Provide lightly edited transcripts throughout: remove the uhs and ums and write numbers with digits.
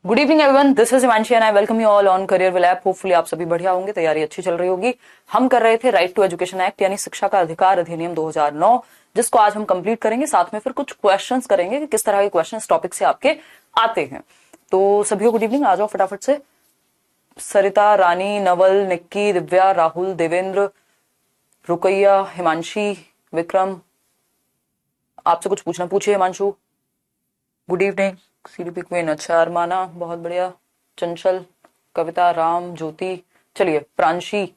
Good evening everyone, this is Himanshi and I welcome you all on career will app. Hopefully आप सभी बढ़िया होंगे, तैयारी अच्छी चल रही होगी। हम कर रहे थे राइट टू एजुकेशन एक्ट यानी शिक्षा का अधिकार अधिनियम 2009, जिसको आज हम कंप्लीट करेंगे। साथ में फिर कुछ क्वेश्चंस करेंगे कि किस तरह के क्वेश्चंस टॉपिक से आपके आते हैं। तो सभी को गुड इवनिंग, आ जाओ फटाफट से। सरिता, रानी, नवल, निक्की, दिव्या, राहुल, देवेंद्र, रुकैया, हिमांशी, विक्रम, आपसे कुछ पूछना पूछिए। Himanshu good evening. CDP queen, अच्छा। अरमाना बहुत बढ़िया। चंचल, कविता, राम, ज्योति, चलिए प्रांशी,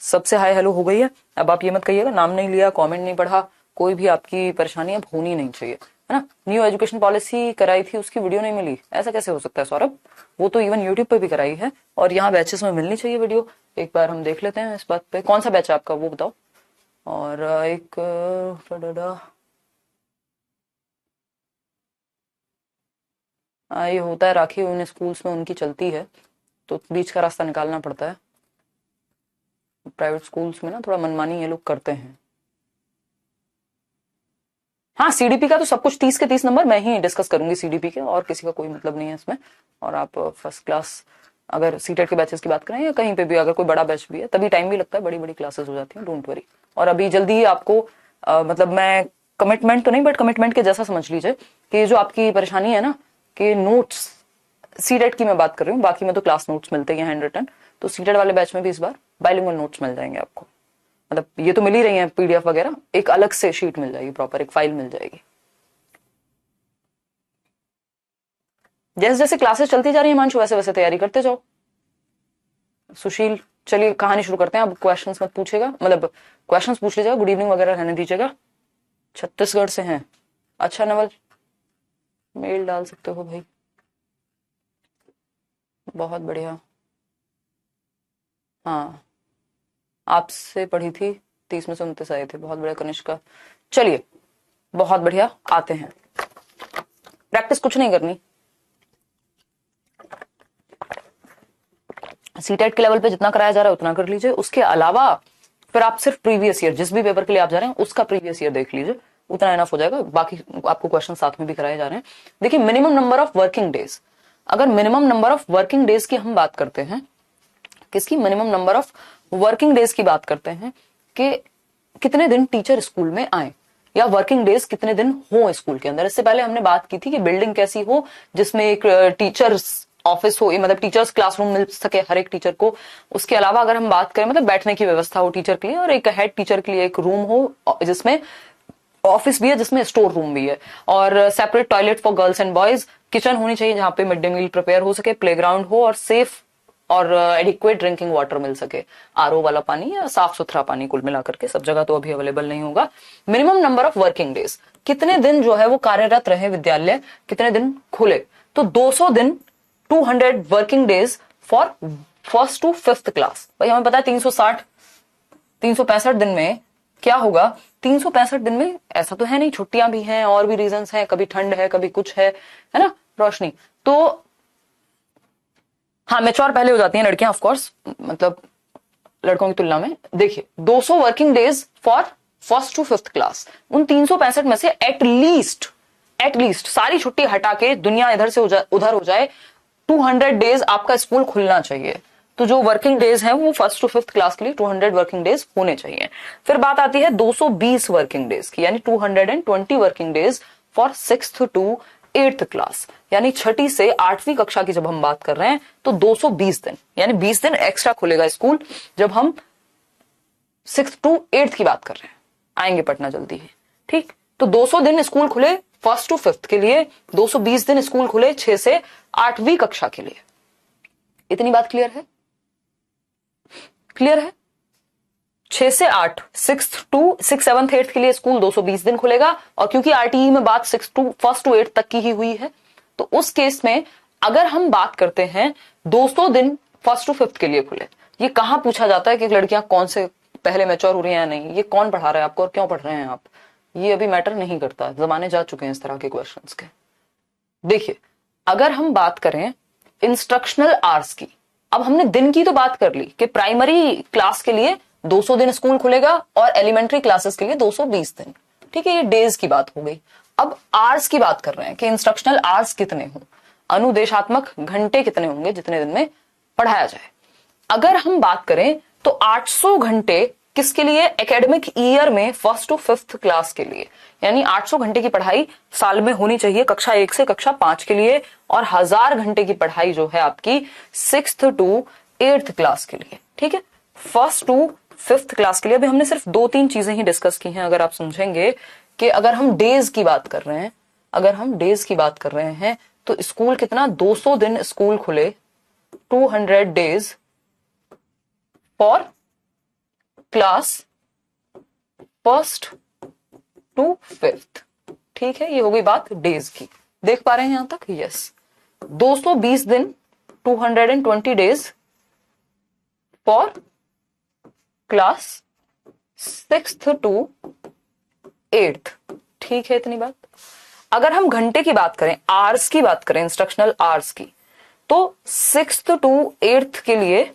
सबसे हाय हेलो हो गई है। अब आप ये मत कहिएगा नाम नहीं लिया, कमेंट नहीं पढ़ा, कोई भी आपकी परेशानी अब होनी नहीं चाहिए, है ना। न्यू एजुकेशन पॉलिसी कराई थी, उसकी वीडियो नहीं मिली, ऐसा कैसे हो सकता है सौरभ? वो तो इवन यूट्यूब पे भी कराई है और यहाँ बैचेस में मिलनी चाहिए वीडियो। एक बार हम देख लेते हैं इस बात पे। कौन सा बैच है आपका वो बताओ। और एक ये होता है, राखी उन स्कूल्स में उनकी चलती है तो बीच का रास्ता निकालना पड़ता है। प्राइवेट स्कूल्स में ना थोड़ा मनमानी ये लोग करते हैं। हाँ, सीडीपी का तो सब कुछ 30 के 30 नंबर मैं ही डिस्कस करूंगी सीडीपी के, और किसी का कोई मतलब नहीं है इसमें। और आप फर्स्ट क्लास अगर सीटेट के बैचेस की बात करें या कहीं पे भी अगर कोई बड़ा बैच भी है, तभी टाइम भी लगता है, बड़ी बड़ी क्लासेस हो जाती हैं, डोंट वरी। और अभी जल्दी ही आपको मतलब मैं कमिटमेंट तो नहीं बट कमिटमेंट के जैसा समझ लीजिए कि जो आपकी परेशानी है ना कि नोट्स, सीटेट की मैं बात कर रही हूँ, बाकी में तो क्लास नोट्स मिलते हैं हैंड रिटन, तो सीटेट वाले बैच में भी इस बार बाइलिंगुअल नोट्स मिल जाएंगे आपको। मतलब ये तो मिल ही रही है पीडीएफ वगैरह, एक अलग से शीट मिल जाएगी, प्रॉपर एक फाइल मिल जाएगी। जैसे जैसे क्लासेस चलती जा रही है हिमांशु, वैसे वैसे तैयारी करते जाओ। सुशील, चलिए कहानी शुरू करते हैं। अब क्वेश्चंस मत पूछेगा, मतलब क्वेश्चंस पूछ लीजिएगा, गुड इवनिंग वगैरह रहने दीजिएगा। छत्तीसगढ़ से हैं, अच्छा। नवल, मेल डाल सकते हो भाई, बहुत बढ़िया। हाँ, आपसे पढ़ी थी, 30 में से 29 आए थे, बहुत बढ़िया कनिष्का। चलिए बहुत बढ़िया, आते हैं। प्रैक्टिस कुछ नहीं करनी, सीटेट के लेवल पे जितना कराया जा रहा है उतना कर लीजिए। उसके अलावा फिर आप सिर्फ प्रीवियस ईयर, जिस भी पेपर के लिए आप जा रहे हैं उसका प्रीवियस ईयर देख लीजिए, उतना इनफ हो जाएगा। बाकी आपको क्वेश्चन साथ में भी कराए जा रहे हैं। देखिए, minimum number of working days, अगर minimum number of working days की हम बात करते हैं, किसकी? Minimum number of working days की बात करते हैं कि कितने दिन टीचर स्कूल में आए या वर्किंग डेज कितने दिन हो स्कूल के अंदर। इससे पहले हमने बात की थी कि बिल्डिंग कैसी हो जिसमें एक टीचर्स ऑफिस हो, मतलब टीचर्स क्लासरूम मिल सके हर एक टीचर को। उसके अलावा अगर हम बात करें मतलब बैठने की व्यवस्था हो टीचर के लिए, और एक हेड टीचर के लिए एक रूम हो जिसमें ऑफिस भी है, जिसमें स्टोर रूम भी है, और separate toilet for girls and boys, kitchen होनी चाहिए जहां पे मिड डे मील प्रिपेयर हो सके, प्लेग्राउंड हो, और सेफ और एडिक्वेट ड्रिंकिंग वाटर मिल सके, आरओ वाला पानी या साफ सुथरा पानी, कुल मिलाकर के। सब जगह तो अभी अवेलेबल नहीं होगा। Minimum number of working days, कितने दिन जो है वो कार्यरत रहे विद्यालय, कितने दिन खुले, तो 200 दिन, 200 working days for first to fifth class. भाई हमें पता है 360, 365 दिन में क्या होगा। 365 दिन में ऐसा तो है नहीं, छुट्टियां भी हैं और भी रीजंस हैं, कभी ठंड है कभी कुछ है ना रोशनी। तो हाँ, मैच्योर पहले हो जाती हैं लड़कियां ऑफ कोर्स, मतलब लड़कों की तुलना में। देखिए 200 working days for first to fifth class, उन 365 में से एटलीस्ट सारी छुट्टी हटा के दुनिया इधर से उधर हो जाए, 200 डेज आपका स्कूल खुलना चाहिए। तो जो वर्किंग डेज हैं वो फर्स्ट टू फिफ्थ क्लास के लिए 200 वर्किंग डेज होने चाहिए। फिर बात आती है 220 वर्किंग डेज की, यानी 220 working days for sixth to eighth class, यानी छठी से आठवीं कक्षा की जब हम बात कर रहे हैं तो 220 दिन, यानी 20 दिन एक्स्ट्रा खुलेगा स्कूल जब हम सिक्स्थ टू एट्थ की बात कर रहे हैं। आएंगे पटना जल्दी ही, ठीक। तो 200 दिन स्कूल खुले फर्स्ट टू फिफ्थ के लिए, 220 दिन स्कूल खुले 6 से 8वीं कक्षा के लिए। इतनी बात क्लियर है? क्लियर है? 6 से 8, 6 टू 6, 7, 8 के लिए स्कूल 220 दिन खुलेगा। और क्योंकि आरटीई में बात 6 टू फर्स्ट टू 8 तक की ही हुई है, तो उस केस में अगर हम बात करते हैं 200 दिन फर्स्ट टू फिफ्थ के लिए खुले, ये कहां पूछा जाता है कि लड़कियां कौन से पहले मैच्योर हो रही हैं या नहीं, ये कौन पढ़ा रहा है आपको और क्यों पढ़ रहे हैं आप, ये अभी मैटर नहीं करता, जमाने जा चुके हैं इस तरह के क्वेश्चंस के। देखिए, अगर हम बात करें इंस्ट्रक्शनल आवर्स की, अब हमने दिन की तो बात कर ली कि प्राइमरी क्लास के लिए 200 दिन स्कूल खुलेगा और एलिमेंट्री क्लासेस के लिए 220 दिन, ठीक है, ये डेज की बात हो गई। अब आवर्स की बात कर रहे हैं कि इंस्ट्रक्शनल आवर्स कितने हों। अनुदेशात्मक घंटे कितने होंगे जितने दिन में पढ़ाया जाए। अगर हम बात करें तो 800 घंटे किसके लिए, एकेडमिक ईयर में 1st to 5th क्लास के लिए, यानी 800 घंटे की पढ़ाई साल में होनी चाहिए कक्षा 1 से कक्षा 5 के लिए, और 1000 घंटे की पढ़ाई जो है आपकी 6th to 8th क्लास के लिए। ठीक है, 1st to 5th क्लास के लिए। अभी हमने सिर्फ 2-3 चीजें ही डिस्कस की हैं। अगर आप समझेंगे कि अगर हम डेज की बात कर रहे हैं, अगर हम डेज की बात कर रहे हैं तो स्कूल कितना, 200 दिन स्कूल खुले, 200 days for class 1st to 5th। ठीक है, ये हो गई बात डेज की। देख पा रहे हैं यहां तक? यस, 220 दिन, 220 days for class 6th to 8th। ठीक है, इतनी बात। अगर हम घंटे की बात करें, आवर्स की बात करें, इंस्ट्रक्शनल आवर्स की, तो 6th to 8th के लिए,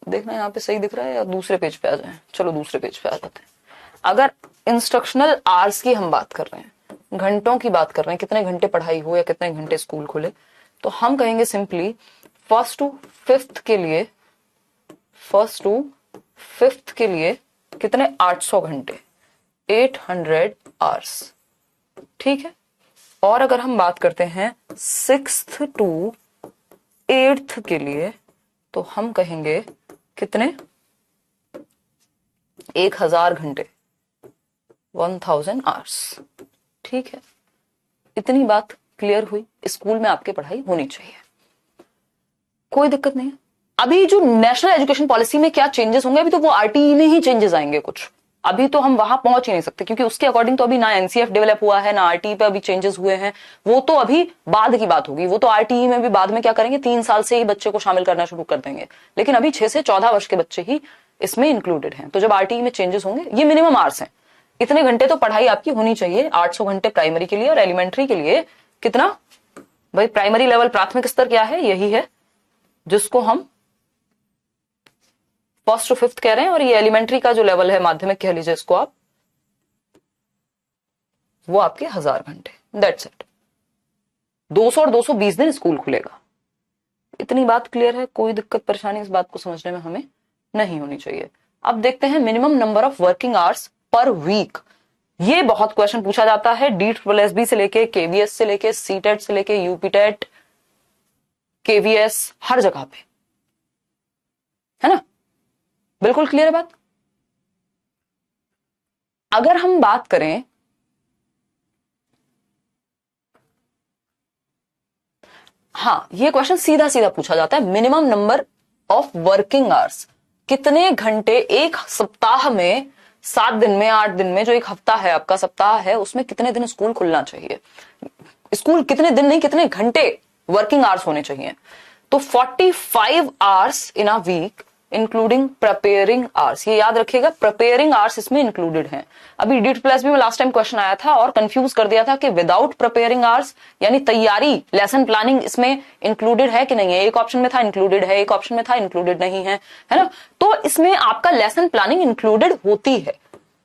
देखना यहाँ पे सही दिख रहा है या दूसरे पेज पे आ जाए, चलो दूसरे पेज पे आ जाते हैं। अगर इंस्ट्रक्शनल आवर्स की हम बात कर रहे हैं, घंटों की बात कर रहे हैं, कितने घंटे पढ़ाई हो या कितने घंटे स्कूल खुले, तो हम कहेंगे सिंपली 1st to 5th के लिए, 1st to 5th के लिए कितने, 800 घंटे, 800 आवर्स। ठीक है, और अगर हम बात करते हैं 6th to 8th के लिए, तो हम कहेंगे कितने, 1000 घंटे, 1000 आवर्स। ठीक है, इतनी बात क्लियर हुई। स्कूल में आपके पढ़ाई होनी चाहिए, कोई दिक्कत नहीं है। अभी जो नेशनल एजुकेशन पॉलिसी में क्या चेंजेस होंगे, अभी तो वो आरटीई में ही चेंजेस आएंगे कुछ, अभी तो हम वहां पहुंच ही नहीं सकते, क्योंकि उसके अकॉर्डिंग तो अभी ना एनसीएफ डेवलप हुआ है, ना आरटीई पे अभी चेंजेस हुए हैं। वो तो अभी बाद की बात होगी, वो तो आरटीई में भी बाद में क्या करेंगे, 3 साल से ही बच्चे को शामिल करना शुरू कर देंगे, लेकिन अभी 6 से 14 वर्ष के बच्चे ही इसमें इंक्लूडेड हैं। तो जब आरटीई में चेंजेस होंगे, ये मिनिमम आवर्स हैं, इतने घंटे तो पढ़ाई आपकी होनी चाहिए। 800 घंटे प्राइमरी के लिए, और एलिमेंट्री के लिए कितना, भाई प्राइमरी लेवल प्राथमिक स्तर क्या है, यही है जिसको हम 1st to 5th कह रहे हैं, और ये एलिमेंट्री का जो लेवल है, माध्यमिक कह लीजिए इसको आप, वो आपके 1000 घंटे। That's it. 200 और 220 दिन स्कूल खुलेगा। इतनी बात क्लियर है, कोई दिक्कत परेशानी इस बात को समझने में हमें नहीं होनी चाहिए। अब देखते हैं minimum number of working hours per week. ये बहुत क्वेश्चन पूछा जाता है, DSSB से लेके, केवीएस से लेके, सीटेट से लेके, यूपीटेट, केवीएस, हर जगह पे, है ना? बिल्कुल क्लियर है बात। अगर हम बात करें, हाँ, ये क्वेश्चन सीधा सीधा पूछा जाता है, minimum number of working hours, कितने घंटे एक सप्ताह में, 7 दिन में, 8 दिन में, जो एक हफ्ता है आपका, सप्ताह है, उसमें कितने दिन स्कूल खुलना चाहिए। स्कूल कितने दिन नहीं, कितने घंटे वर्किंग आवर्स होने चाहिए। तो 45 hours in a week including preparing hours. ये याद रखिएगा, प्रिपेयरिंग आवर्स इसमें इंक्लूडेड हैं। अभी DSSB में लास्ट टाइम क्वेश्चन आया था और कंफ्यूज कर दिया था कि विदाउट प्रिपेयरिंग आवर्स, यानी तैयारी, लेसन प्लानिंग इसमें इंक्लूडेड है कि नहीं है। एक ऑप्शन में था इंक्लूडेड है, एक ऑप्शन में था इंक्लूडेड नहीं है, है ना? तो इसमें आपका लेसन प्लानिंग इंक्लूडेड होती है,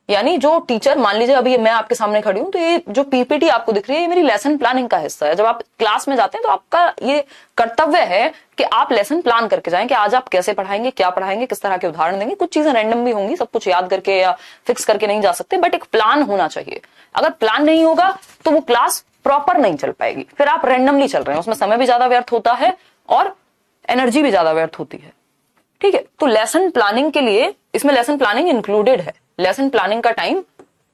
यानी जो टीचर, मान लीजिए अभी मैं आपके सामने खड़ी हूं, तो ये जो पीपीटी आपको दिख रही है, ये मेरी लेसन प्लानिंग का हिस्सा है। जब आप क्लास में जाते हैं तो आपका ये कर्तव्य है कि आप लेसन प्लान करके जाएं कि आज आप कैसे पढ़ाएंगे, क्या पढ़ाएंगे, किस तरह के उदाहरण देंगे। कुछ चीजें रैंडम भी होंगी, सब कुछ याद करके या फिक्स करके नहीं जा सकते, बट एक प्लान होना चाहिए। अगर प्लान नहीं होगा तो वो क्लास प्रॉपर नहीं चल पाएगी, फिर आप रैंडमली चल रहे हैं, उसमें समय भी ज्यादा व्यर्थ होता है और एनर्जी भी ज्यादा व्यर्थ होती है। ठीक है, तो लेसन प्लानिंग के लिए इसमें लेसन प्लानिंग इंक्लूडेड है, लेसन प्लानिंग का टाइम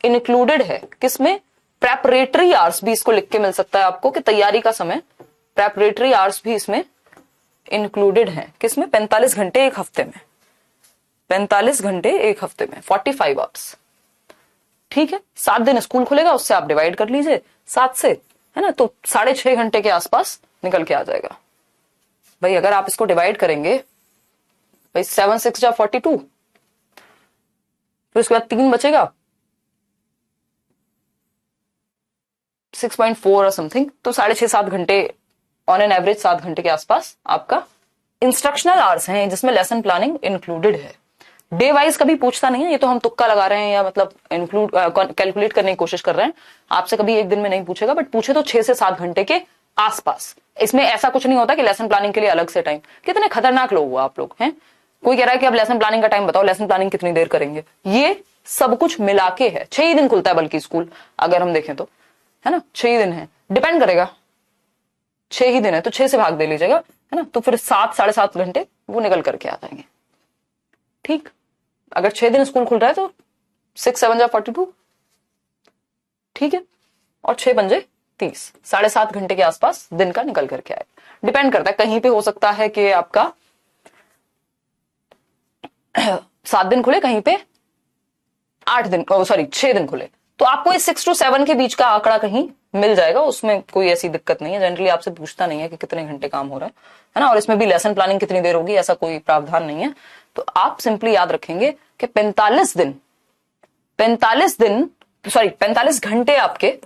इंक्लूडेड है। किसमें? प्रेपरेटरी आवर्स भी इसको लिख के मिल सकता है आपको कि तैयारी का समय, प्रेपरेटरी आवर्स भी इसमें इंक्लूडेड है। किसमें? 45 घंटे एक हफ्ते में, 45 घंटे एक हफ्ते में, 45 आवर्स। ठीक है, 7 दिन स्कूल खुलेगा, उससे आप डिवाइड कर लीजिए 7 से, है ना, तो 6.5 घंटे के आसपास निकल के आ जाएगा। भाई अगर आप इसको डिवाइड करेंगे, भाई 7 6 जा 42, फिर उसके बाद 3 बचेगा, 6.4 और समथिंग, तो 6.5-7 घंटे ऑन एन एवरेज, 7 घंटे के आसपास आपका इंस्ट्रक्शनल आवर्स हैं जिसमें लेसन प्लानिंग इंक्लूडेड है। डे वाइज कभी पूछता नहीं है, ये तो हम तुक्का लगा रहे हैं या मतलब इंक्लूड कैलकुलेट करने की कोशिश कर रहे हैं। आपसे कभी एक दिन में नहीं पूछेगा, बट पूछे तो 6 से 7 घंटे के आसपास। इसमें ऐसा कुछ नहीं होता कि लेसन प्लानिंग के लिए अलग से टाइम। कितने खतरनाक लोग हो आप लोग हैं। कोई कह रहा है कि अब लेसन प्लानिंग का टाइम बताओ, लेसन प्लानिंग कितनी देर करेंगे। ये सब कुछ मिला के है। 6 ही दिन खुलता है बल्कि स्कूल, अगर हम देखें तो, है ना, 6 ही दिन है, डिपेंड करेगा, 6 ही दिन है तो 6 से भाग दे लीजिएगा, है ना, तो फिर 7 साढ़े 7 घंटे वो निकल करके आ जाएंगे। ठीक, अगर 6 दिन स्कूल खुल रहा है तो 6 7 जा 42, ठीक है, और 6 पंजे 30, साढ़े 7 घंटे के आसपास दिन का निकल करके आए। डिपेंड करता है, कहीं पे हो सकता है कि आपका 7 दिन खुले, कहीं पे 8 दिन, सॉरी 6 दिन खुले, तो आपको इस 6 to 7 के बीच का आंकड़ा कहीं मिल जाएगा। उसमें कोई ऐसी दिक्कत नहीं है। जनरली आपसे पूछता नहीं है कि कितने घंटे काम हो रहा है ना, और इसमें भी लेसन प्लानिंग कितनी देर होगी ऐसा कोई प्रावधान नहीं है। तो आप सिंपली याद रखेंगे कि 45 घंटे आपके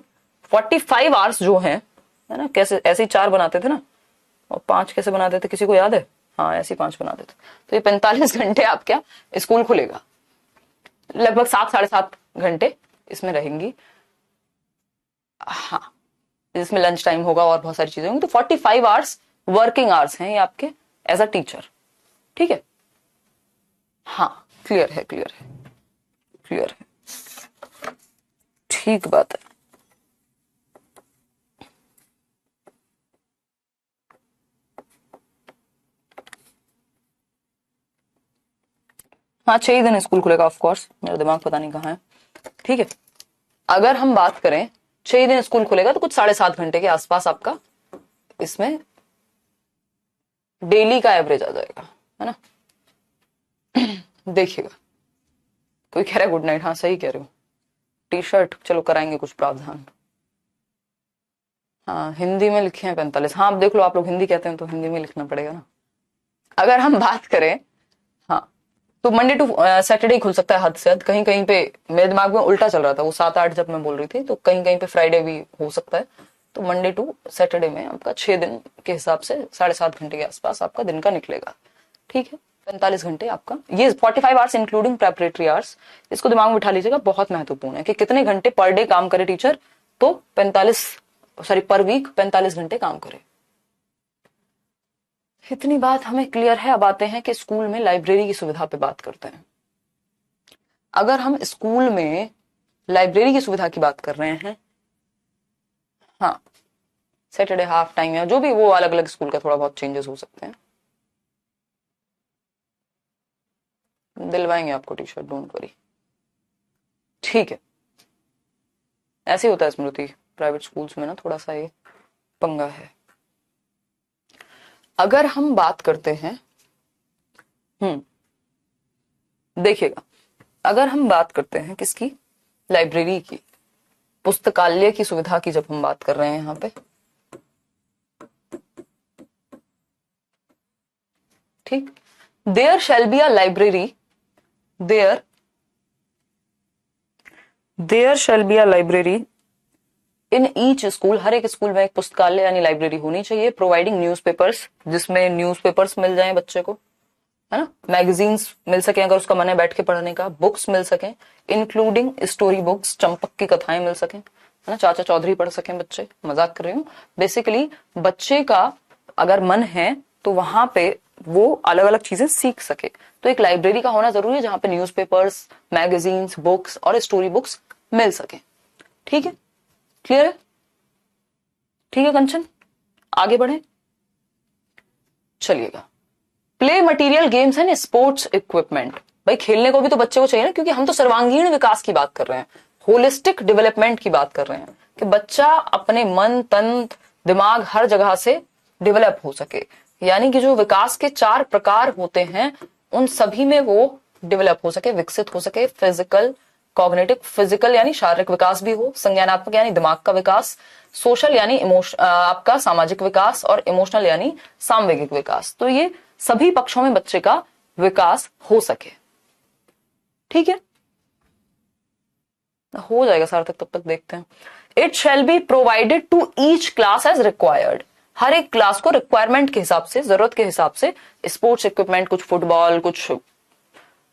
45 आवर्स जो है ना, कैसे ऐसे ही 4 बनाते थे ना, और 5 कैसे बनाते थे, किसी को याद है? हाँ, ऐसे 5 बनाते थे। तो ये 45 घंटे आप क्या स्कूल खुलेगा, लगभग 7 साढ़े 7 घंटे इसमें रहेंगी। हाँ, इसमें लंच टाइम होगा और बहुत सारी चीजें होंगी। तो 45 आवर्स वर्किंग आवर्स हैं ये आपके एज अ टीचर। ठीक है, हाँ, क्लियर है, क्लियर है, क्लियर है, ठीक बात है। हाँ, 6 ही दिन स्कूल खुलेगा, ऑफ कोर्स, मेरा दिमाग पता नहीं कहाँ है। ठीक है, अगर हम बात करें 6 ही दिन स्कूल खुलेगा तो कुछ 7.5 घंटे के आसपास आपका इसमें डेली का एवरेज आ जाएगा, है ना। देखिएगा, कोई कह रहा है गुड नाइट, हाँ सही कह रहे हो। टी शर्ट चलो कराएंगे कुछ प्रावधान। हाँ, हिंदी में लिखे हैं 45। हाँ, अब देख लो, आप लोग हिंदी कहते हैं तो हिंदी में लिखना पड़ेगा ना। अगर हम बात करें, हाँ, तो मंडे टू सैटरडे खुल सकता है हद से हद। कहीं कहीं पे मेरे दिमाग में उल्टा चल रहा था, वो 7-8 जब मैं बोल रही थी, तो कहीं कहीं पे फ्राइडे भी हो सकता है। तो मंडे टू सैटरडे में आपका 6 दिन के हिसाब से 7.5 घंटे के आसपास आपका दिन का निकलेगा। ठीक है, 45 घंटे आपका, ये 45 आवर्स इंक्लूडिंग प्रेपरेटरी आवर्स। इसको दिमाग में बिठा लीजिएगा, बहुत महत्वपूर्ण है कि कितने घंटे पर डे काम करे टीचर। तो 45, सॉरी, पर वीक 45 घंटे काम करे। इतनी बात हमें क्लियर है। अब आते हैं कि स्कूल में लाइब्रेरी की सुविधा पे बात करते हैं। अगर हम स्कूल में लाइब्रेरी की सुविधा की बात कर रहे हैं, हाँ, सैटरडे हाफ टाइम या जो भी, वो अलग अलग स्कूल का थोड़ा बहुत चेंजेस हो सकते हैं। दिलवाएंगे आपको टी शर्ट, डोंट वरी। ठीक है, ऐसे ही होता है स्मृति, प्राइवेट स्कूल्स में ना थोड़ा सा ये पंगा है। अगर हम बात करते हैं, देखिएगा, अगर हम बात करते हैं किसकी, लाइब्रेरी की, पुस्तकालय की सुविधा की, जब हम बात कर रहे हैं यहां पे, ठीक, there shall be a library, there shall be a library in each school. हर एक स्कूल में एक पुस्तकालय यानी लाइब्रेरी होनी चाहिए। प्रोवाइडिंग न्यूज़पेपर्स, जिसमें न्यूज़पेपर्स मिल जाएं बच्चे को, है ना, मैगजीन्स मिल सके अगर उसका मन है बैठ के पढ़ने का, बुक्स मिल सके, इंक्लूडिंग स्टोरी बुक्स, चंपक की कथाएं मिल सके, है ना, चाचा चौधरी पढ़ सके बच्चे। मजाक कर रही हूँ। बेसिकली बच्चे का अगर मन है तो वहां पे वो अलग अलग चीजें सीख सके। तो एक लाइब्रेरी का होना जरूरी है जहां पे न्यूज़पेपर्स, मैगजीन्स, बुक्स और स्टोरी बुक्स मिल सके। ठीक है, क्लियर है? ठीक है कंचन, आगे बढ़े, चलिएगा। Play material, games and sports equipment. भाई खेलने को भी तो बच्चे को चाहिए ना, क्योंकि हम तो सर्वांगीण विकास की बात कर रहे हैं, होलिस्टिक डेवलपमेंट की बात कर रहे हैं कि बच्चा अपने मन, तन, दिमाग हर जगह से डेवलप हो सके। यानी कि जो विकास के 4 प्रकार होते हैं उन सभी में वो डेवलप हो सके, विकसित हो सके। फिजिकल, कॉग्निटिव, फिजिकल यानी शारीरिक विकास भी हो, संज्ञानात्मक यानी दिमाग का विकास, सोशल यानी आपका सामाजिक विकास, और इमोशनल यानी सामवेगिक विकास। तो ये सभी पक्षों में बच्चे का विकास हो सके। ठीक है, हो जाएगा सार्थक, तब तक देखते हैं। It shall be provided to each class as required. हर एक क्लास को रिक्वायरमेंट के हिसाब से, जरूरत के हिसाब से स्पोर्ट्स इक्विपमेंट, कुछ फुटबॉल, कुछ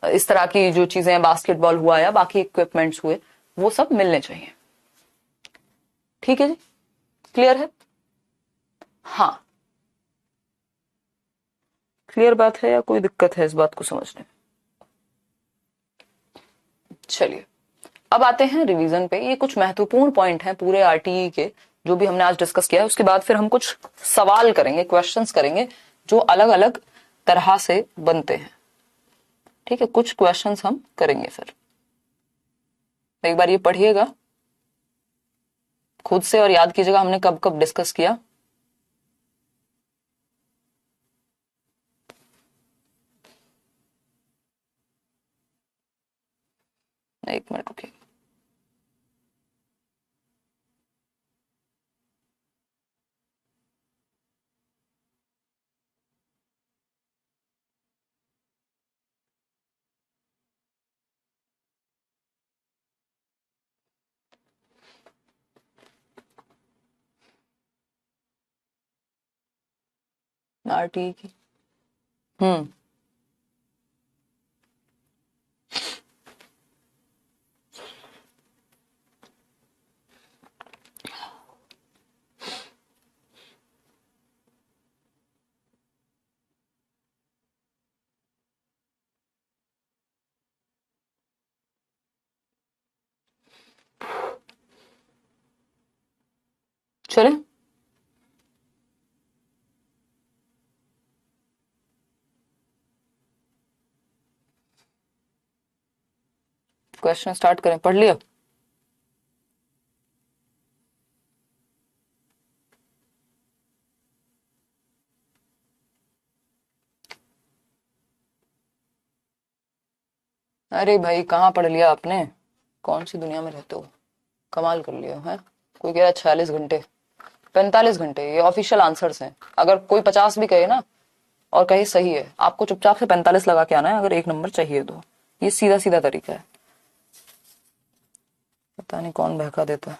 इस तरह की जो चीजें, बास्केटबॉल हुआ या बाकी इक्विपमेंट्स हुए, वो सब मिलने चाहिए। ठीक है जी, क्लियर है? हाँ, क्लियर बात है या कोई दिक्कत है इस बात को समझने में? चलिए अब आते हैं रिवीजन पे। ये कुछ महत्वपूर्ण पॉइंट हैं पूरे आरटीई के जो भी हमने आज डिस्कस किया है। उसके बाद फिर हम कुछ सवाल करेंगे, क्वेश्चंस करेंगे जो अलग अलग तरह से बनते हैं। ठीक है, कुछ क्वेश्चंस हम करेंगे। फिर एक बार ये पढ़िएगा खुद से और याद कीजिएगा हमने कब कब डिस्कस किया। एक मिनट रुकिए। आरटीई की चले क्वेश्चन स्टार्ट करें। पढ़ लिया? अरे भाई कहाँ पढ़ लिया आपने? कौन सी दुनिया में रहते हो? कमाल कर लिया है। कोई कह रहा है 46 घंटे, 45 घंटे, ये ऑफिशियल आंसर्स हैं। अगर कोई 50 भी कहे ना और कहे सही है, आपको चुपचाप से 45 लगा के आना है अगर एक नंबर चाहिए तो। ये सीधा सीधा तरीका है। पता नहीं कौन बहका देता है,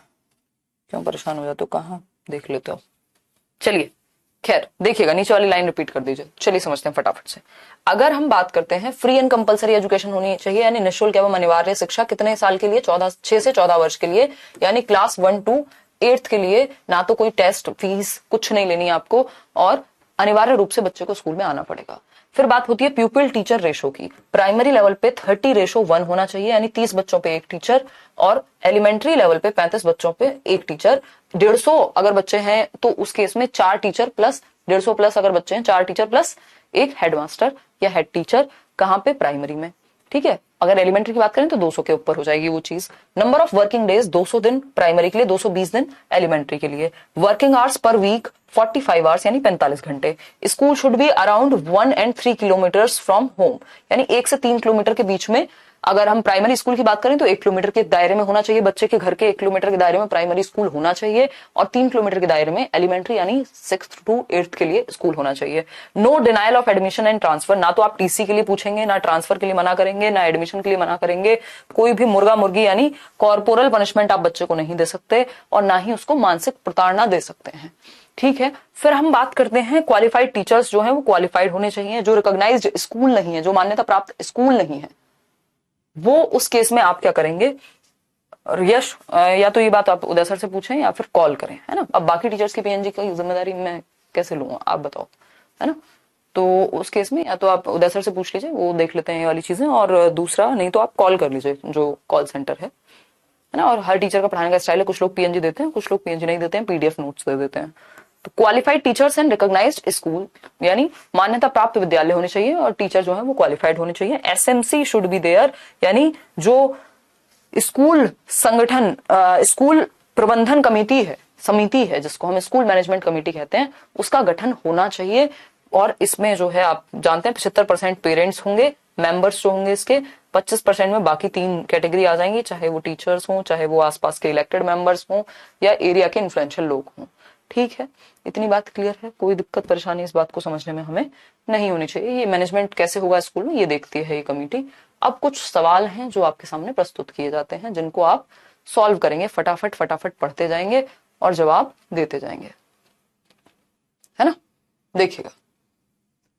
क्यों परेशान हो जाते हो, कहाँ देख लेते हो। चलिए खैर देखिएगा, नीचे वाली लाइन रिपीट कर दीजिए। चलिए समझते हैं फटाफट से। अगर हम बात करते हैं फ्री एंड कंपलसरी एजुकेशन होनी चाहिए, यानी निःशुल्क एवं अनिवार्य शिक्षा कितने साल के लिए? 6 से 14 वर्ष के लिए, यानी क्लास 1 to 8 के लिए। ना तो कोई टेस्ट फीस कुछ नहीं लेनी है आपको, और अनिवार्य रूप से बच्चे को स्कूल में आना पड़ेगा। फिर बात होती है प्यूपिल टीचर रेशो की। प्राइमरी लेवल पे 30:1 होना चाहिए, यानी 30 बच्चों पे एक टीचर, और एलिमेंट्री लेवल पे 35 बच्चों पे एक टीचर। 150 अगर बच्चे हैं तो उस केस में 4 टीचर प्लस 150 प्लस अगर बच्चे हैं 4 टीचर प्लस एक हेडमास्टर या हेड टीचर। कहाँ पे? प्राइमरी में। ठीक है, अगर एलिमेंट्री की बात करें तो 200 के ऊपर हो जाएगी वो चीज। नंबर ऑफ वर्किंग डेज 200 दिन प्राइमरी के लिए, 220 दिन एलिमेंट्री के लिए। Working hours per week 45 hours यानी 45 घंटे। School should be around 1 and 3 kilometres from home, यानी 1 से 3 किलोमीटर के बीच में। अगर हम प्राइमरी स्कूल की बात करें तो 1 किलोमीटर के दायरे में होना चाहिए, बच्चे के घर के 1 किलोमीटर के दायरे में प्राइमरी स्कूल होना चाहिए, और 3 किलोमीटर के दायरे में एलिमेंट्री यानी 6th to 8th के लिए स्कूल होना चाहिए। No denial of admission and transfer, ना तो आप टीसी के लिए पूछेंगे, ना ट्रांसफर के लिए मना करेंगे, ना एडमिशन के लिए मना करेंगे। कोई भी मुर्गा मुर्गी यानी कॉर्पोरल पनिशमेंट आप बच्चे को नहीं दे सकते, और ना ही उसको मानसिक प्रताड़ना दे सकते हैं। ठीक है, फिर हम बात करते हैं क्वालिफाइड टीचर्स जो है वो क्वालिफाइड होने चाहिए। जो रिकॉग्नाइज्ड स्कूल नहीं है, जो मान्यता प्राप्त स्कूल नहीं है, वो उस केस में आप क्या करेंगे? और यश या तो ये बात आप उदय सर से पूछें या फिर कॉल करें, है ना। अब बाकी टीचर्स की पीएनजी की जिम्मेदारी मैं कैसे लूंगा, आप बताओ, है ना। तो उस केस में या तो आप उदय सर से पूछ लीजिए, वो देख लेते हैं ये वाली चीजें, और दूसरा नहीं तो आप कॉल कर लीजिए जो कॉल सेंटर है ना। और हर टीचर का पढ़ाने का स्टाइल है, कुछ लोग पीएनजी देते हैं, कुछ लोग पीएनजी नहीं देते हैं, पीडीएफ नोट्स दे देते हैं। तो qualified teachers and recognised school, यानी मान्यता प्राप्त विद्यालय होने चाहिए और टीचर जो है वो क्वालिफाइड होने चाहिए। एसएमसी शुड बी देयर, यानी जो स्कूल संगठन स्कूल प्रबंधन कमेटी है, समिति है, जिसको हम स्कूल मैनेजमेंट कमेटी कहते हैं, उसका गठन होना चाहिए। और इसमें जो है आप जानते हैं 75% पेरेंट्स होंगे, मेंबर्स जो होंगे इसके। 25% में बाकी 3 कैटेगरी आ जाएंगी, चाहे वो टीचर्स हों, चाहे वो आसपास के इलेक्टेड मेंबर्स हों, या एरिया के इन्फ्लुएंशियल लोग हों। ठीक है, इतनी बात क्लियर है? कोई दिक्कत परेशानी इस बात को समझने में हमें नहीं होनी चाहिए। ये मैनेजमेंट कैसे होगा स्कूल में, ये देखती है ये कमेटी। अब कुछ सवाल हैं जो आपके सामने प्रस्तुत किए जाते हैं, जिनको आप सॉल्व करेंगे, फटाफट फटाफट पढ़ते जाएंगे और जवाब देते जाएंगे, है ना। देखिएगा,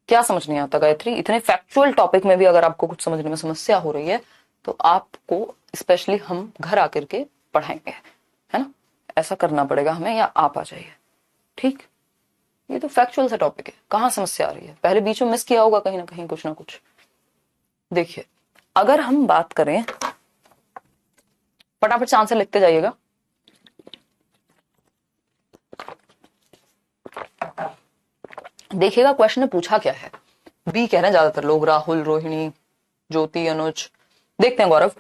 क्या समझ नहीं आता गायत्री? इतने फैक्चुअल टॉपिक में भी अगर आपको कुछ समझने में समस्या हो रही है तो आपको स्पेशली हम घर आकर के पढ़ाएंगे, है ना। ऐसा करना पड़ेगा हमें, या आप आ जाइए। ठीक, ये तो फैक्चुअल सा टॉपिक है, कहाँ समस्या आ रही है? पहले बीच में मिस किया होगा कहीं ना कहीं कुछ ना कुछ। देखिए अगर हम बात करें, फटाफट से आंसर लिखते जाइएगा। देखिएगा क्वेश्चन ने पूछा क्या है। बी कह रहे हैं ज्यादातर लोग, राहुल, रोहिणी, ज्योति, अनुज। देखते हैं गौरव,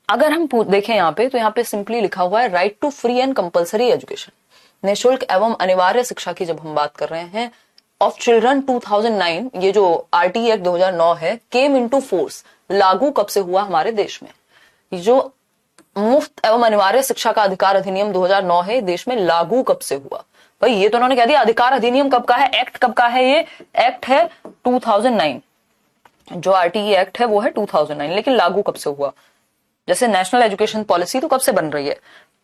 अगर हम देखें यहाँ पे तो यहाँ पे सिंपली लिखा हुआ है right to free and compulsory education, निःशुल्क एवं अनिवार्य शिक्षा की जब हम बात कर रहे हैं ऑफ चिल्ड्रन 2009, ये जो आरटीई एक्ट 2009 है, केम इनटू फोर्स, लागू कब से हुआ हमारे देश में? जो मुफ्त एवं अनिवार्य शिक्षा का अधिकार अधिनियम 2009 है, देश में लागू कब से हुआ? भाई ये तो उन्होंने कह दिया अधिकार अधिनियम कब का है, एक्ट कब का है? ये एक्ट है 2009, जो आरटीई एक्ट है वो है 2009, लेकिन लागू कब से हुआ? जैसे नेशनल एजुकेशन पॉलिसी तो कब से बन रही है?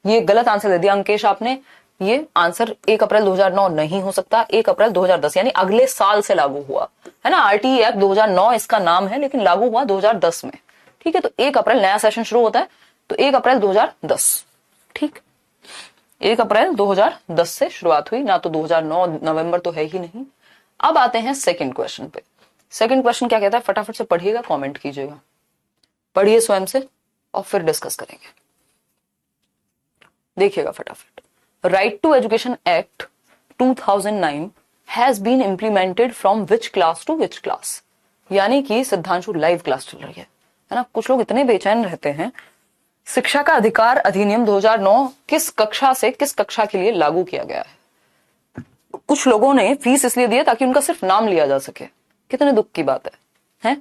ये गलत आंसर दे दिया अंकेश आपने। ये आंसर 1 अप्रैल 2009 नहीं हो सकता, 1 अप्रैल 2010, यानी अगले साल से लागू हुआ है ना। आरटीई एक्ट 2009 इसका नाम है, लेकिन लागू हुआ 2010 में। ठीक है, तो 1 अप्रैल नया सेशन शुरू होता है, तो 1 अप्रैल 2010, ठीक, 1 अप्रैल 2010 से शुरुआत हुई ना, तो 2009 नवंबर तो है ही नहीं। अब आते हैं सेकंड क्वेश्चन पे। सेकंड क्वेश्चन क्या कहता है, फटाफट से पढ़िएगा, कमेंट कीजिएगा, पढ़िए स्वयं से और फिर डिस्कस करेंगे। देखिएगा फटाफट, right to education act 2009 has been implemented from which class to which class, यानी कि सिद्धांशु लाइव क्लास चल रही है ना। कुछ लोग इतने बेचैन रहते हैं, शिक्षा का अधिकार अधिनियम 2009 किस कक्षा से किस कक्षा के लिए लागू किया गया है? कुछ लोगों ने फीस इसलिए दी है ताकि उनका सिर्फ नाम लिया जा सके। कितने दुख की बात है?